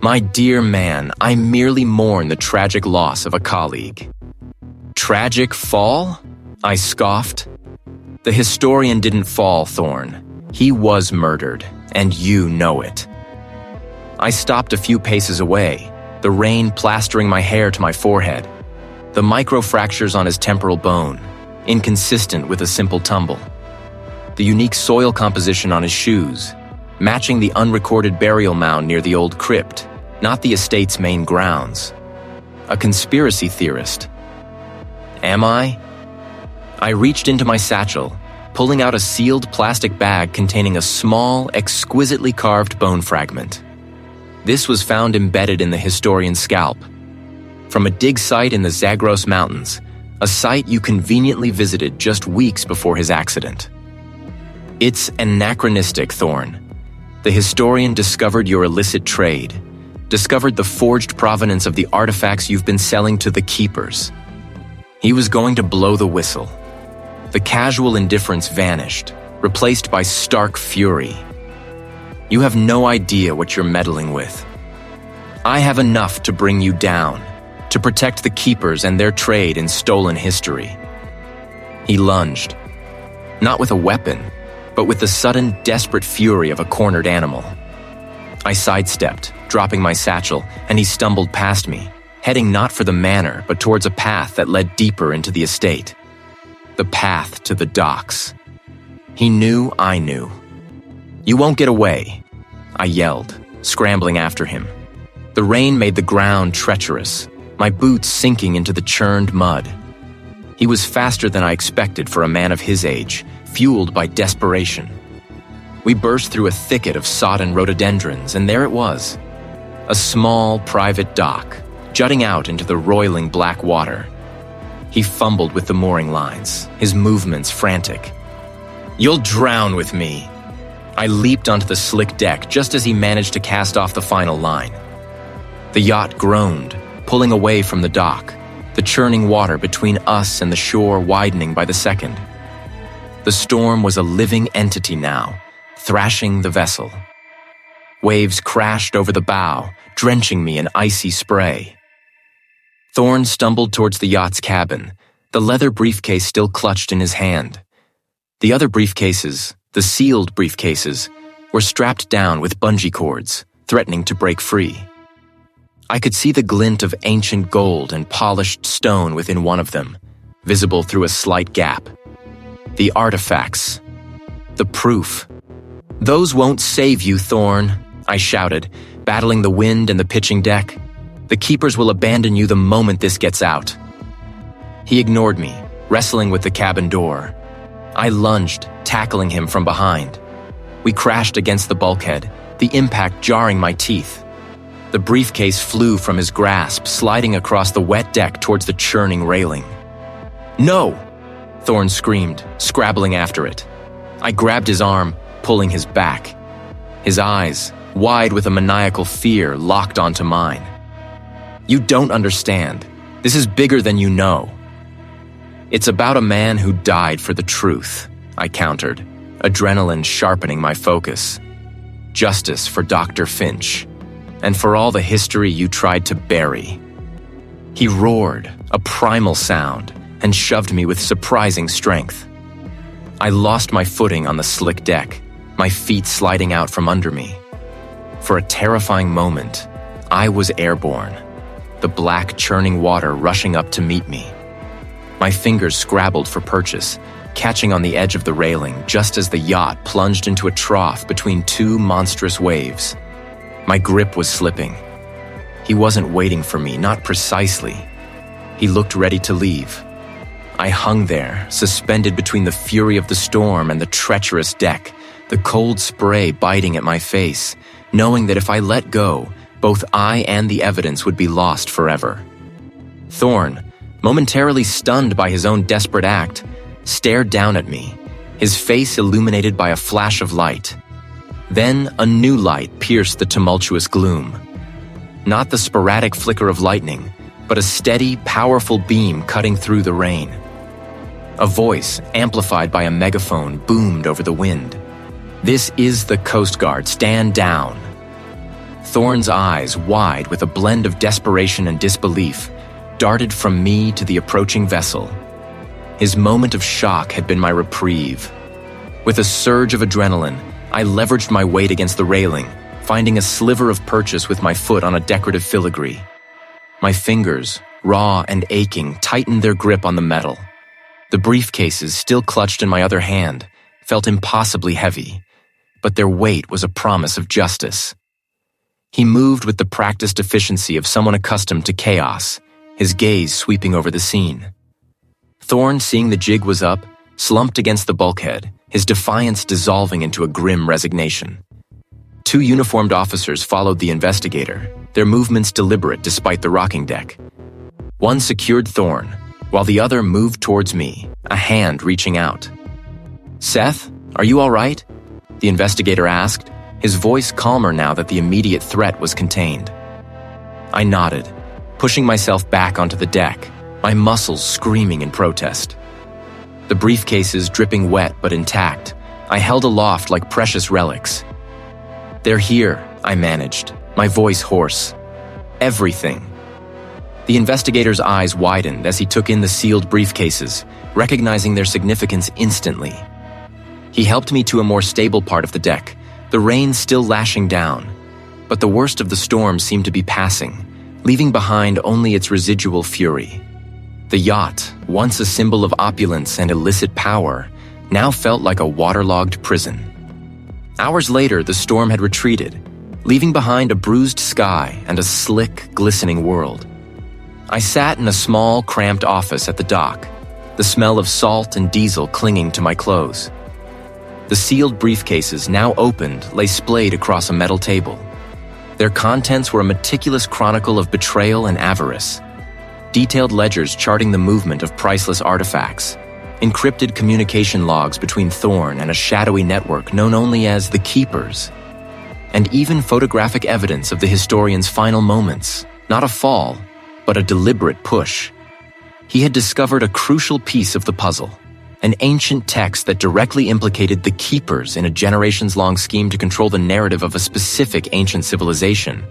My dear man, I merely mourn the tragic loss of a colleague." "Tragic fall?" I scoffed. The historian didn't fall, Thorn. He was murdered, and you know it. I stopped a few paces away, the rain plastering my hair to my forehead, the microfractures on his temporal bone, inconsistent with a simple tumble, the unique soil composition on his shoes, matching the unrecorded burial mound near the old crypt, not the estate's main grounds. A conspiracy theorist. Am I? I reached into my satchel, pulling out a sealed plastic bag containing a small, exquisitely carved bone fragment. This was found embedded in the historian's scalp. From a dig site in the Zagros Mountains, a site you conveniently visited just weeks before his accident. It's anachronistic, Thorn. The historian discovered your illicit trade, discovered the forged provenance of the artifacts you've been selling to the keepers. He was going to blow the whistle. The casual indifference vanished, replaced by stark fury. You have no idea what you're meddling with. I have enough to bring you down, to protect the keepers and their trade in stolen history. He lunged, not with a weapon, but with the sudden, desperate fury of a cornered animal. I sidestepped, dropping my satchel, and he stumbled past me, heading not for the manor, but towards a path that led deeper into the estate. The path to the docks. He knew I knew. You won't get away, I yelled, scrambling after him. The rain made the ground treacherous, my boots sinking into the churned mud. He was faster than I expected for a man of his age, fueled by desperation. We burst through a thicket of sodden rhododendrons, and there it was. A small, private dock, jutting out into the roiling black water. He fumbled with the mooring lines, his movements frantic. "You'll drown with me." I leaped onto the slick deck just as he managed to cast off the final line. The yacht groaned, pulling away from the dock, the churning water between us and the shore widening by the second. The storm was a living entity now, thrashing the vessel. Waves crashed over the bow, drenching me in icy spray. Thorn stumbled towards the yacht's cabin, the leather briefcase still clutched in his hand. The other briefcases, the sealed briefcases, were strapped down with bungee cords, threatening to break free. I could see the glint of ancient gold and polished stone within one of them, visible through a slight gap. The artifacts. The proof. "Those won't save you, Thorn," I shouted, battling the wind and the pitching deck. "The keepers will abandon you the moment this gets out." He ignored me, wrestling with the cabin door. I lunged, tackling him from behind. We crashed against the bulkhead, the impact jarring my teeth. The briefcase flew from his grasp, sliding across the wet deck towards the churning railing. "No!" Thorn screamed, scrabbling after it. I grabbed his arm, pulling his back. His eyes, wide with a maniacal fear, locked onto mine. "You don't understand. This is bigger than you know." "It's about a man who died for the truth," I countered, adrenaline sharpening my focus. "Justice for Dr. Finch, and for all the history you tried to bury." He roared, a primal sound, and shoved me with surprising strength. I lost my footing on the slick deck, my feet sliding out from under me. For a terrifying moment, I was airborne, the black churning water rushing up to meet me. My fingers scrabbled for purchase, catching on the edge of the railing just as the yacht plunged into a trough between two monstrous waves. My grip was slipping. He wasn't waiting for me, not precisely. He looked ready to leave. I hung there, suspended between the fury of the storm and the treacherous deck, the cold spray biting at my face, knowing that if I let go, both I and the evidence would be lost forever. Thorn, momentarily stunned by his own desperate act, stared down at me, his face illuminated by a flash of light. Then a new light pierced the tumultuous gloom. Not the sporadic flicker of lightning, but a steady, powerful beam cutting through the rain. A voice, amplified by a megaphone, boomed over the wind. "This is the Coast Guard, stand down." Thorn's eyes, wide with a blend of desperation and disbelief, darted from me to the approaching vessel. His moment of shock had been my reprieve. With a surge of adrenaline, I leveraged my weight against the railing, finding a sliver of purchase with my foot on a decorative filigree. My fingers, raw and aching, tightened their grip on the metal. The briefcases, still clutched in my other hand, felt impossibly heavy, but their weight was a promise of justice. He moved with the practiced efficiency of someone accustomed to chaos, his gaze sweeping over the scene. Thorne, seeing the jig was up, slumped against the bulkhead, his defiance dissolving into a grim resignation. Two uniformed officers followed the investigator, their movements deliberate despite the rocking deck. One secured Thorne, while the other moved towards me, a hand reaching out. "Seth, are you all right?" the investigator asked, his voice calmer now that the immediate threat was contained. I nodded, pushing myself back onto the deck, my muscles screaming in protest. The briefcases dripping wet but intact, I held aloft like precious relics. "They're here," I managed, my voice hoarse. "Everything." The investigator's eyes widened as he took in the sealed briefcases, recognizing their significance instantly. He helped me to a more stable part of the deck, the rain still lashing down, but the worst of the storm seemed to be passing, leaving behind only its residual fury. The yacht, once a symbol of opulence and illicit power, now felt like a waterlogged prison. Hours later, the storm had retreated, leaving behind a bruised sky and a slick, glistening world. I sat in a small, cramped office at the dock, the smell of salt and diesel clinging to my clothes. The sealed briefcases, now opened, lay splayed across a metal table. Their contents were a meticulous chronicle of betrayal and avarice. Detailed ledgers charting the movement of priceless artifacts, encrypted communication logs between Thorne and a shadowy network known only as the Keepers, and even photographic evidence of the historian's final moments, not a fall, but a deliberate push. He had discovered a crucial piece of the puzzle, an ancient text that directly implicated the Keepers in a generations-long scheme to control the narrative of a specific ancient civilization,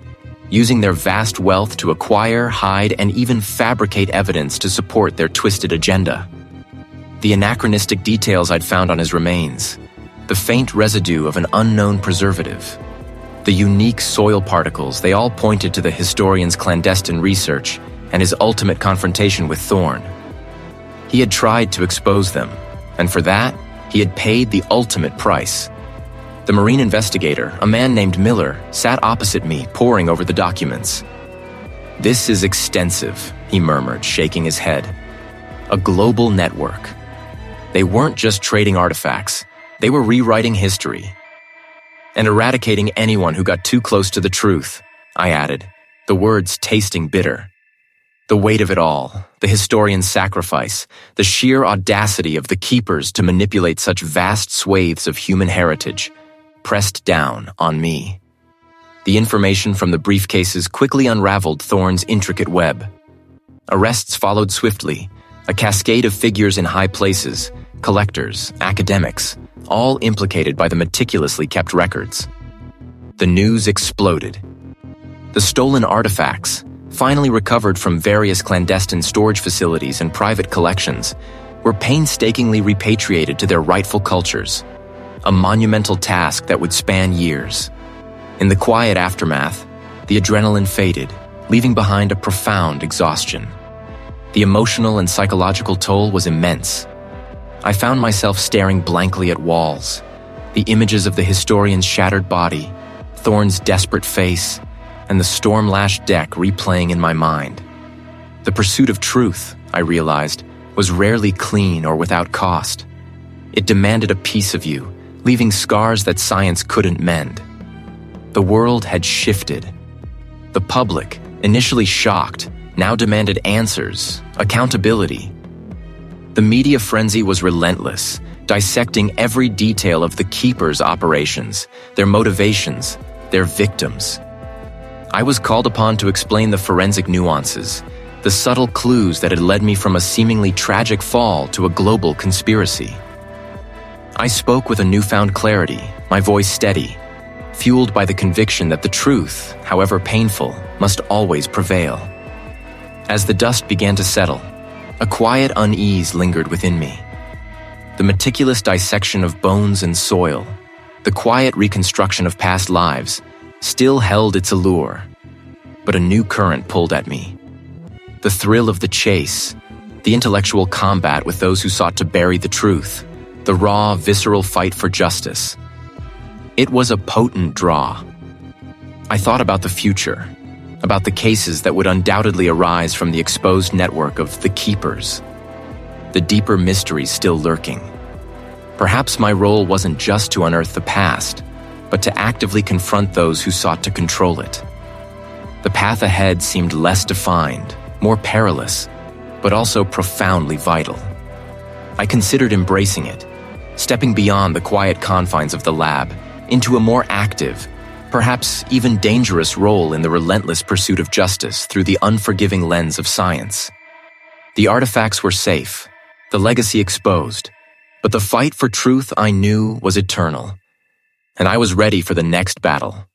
using their vast wealth to acquire, hide, and even fabricate evidence to support their twisted agenda. The anachronistic details I'd found on his remains, the faint residue of an unknown preservative, the unique soil particles, they all pointed to the historian's clandestine research and his ultimate confrontation with Thorne. He had tried to expose them, and for that, he had paid the ultimate price. The marine investigator, a man named Miller, sat opposite me, poring over the documents. "This is extensive," he murmured, shaking his head. "A global network. They weren't just trading artifacts, they were rewriting history. And eradicating anyone who got too close to the truth," I added, the words tasting bitter. The weight of it all, the historian's sacrifice, the sheer audacity of the Keepers to manipulate such vast swathes of human heritage, pressed down on me. The information from the briefcases quickly unraveled Thorne's intricate web. Arrests followed swiftly, a cascade of figures in high places, collectors, academics, all implicated by the meticulously kept records. The news exploded. The stolen artifacts, finally recovered from various clandestine storage facilities and private collections, were painstakingly repatriated to their rightful cultures, a monumental task that would span years. In the quiet aftermath, the adrenaline faded, leaving behind a profound exhaustion. The emotional and psychological toll was immense. I found myself staring blankly at walls, the images of the historian's shattered body, Thorne's desperate face, and the storm-lashed deck replaying in my mind. The pursuit of truth, I realized, was rarely clean or without cost. It demanded a piece of you, leaving scars that science couldn't mend. The world had shifted. The public, initially shocked, now demanded answers, accountability. The media frenzy was relentless, dissecting every detail of the Keepers' operations, their motivations, their victims. I was called upon to explain the forensic nuances, the subtle clues that had led me from a seemingly tragic fall to a global conspiracy. I spoke with a newfound clarity, my voice steady, fueled by the conviction that the truth, however painful, must always prevail. As the dust began to settle, A quiet unease lingered within me. The meticulous dissection of bones and soil, the quiet reconstruction of past lives, still held its allure. But a new current pulled at me. The thrill of the chase, the intellectual combat with those who sought to bury the truth, the raw, visceral fight for justice. It was a potent draw. I thought about the future, about the cases that would undoubtedly arise from the exposed network of the keepers, the deeper mysteries still lurking. Perhaps my role wasn't just to unearth the past, but to actively confront those who sought to control it. The path ahead seemed less defined, more perilous, but also profoundly vital. I considered embracing it, stepping beyond the quiet confines of the lab into a more active, perhaps even dangerous role in the relentless pursuit of justice through the unforgiving lens of science. The artifacts were safe, the legacy exposed, but the fight for truth I knew was eternal, and I was ready for the next battle.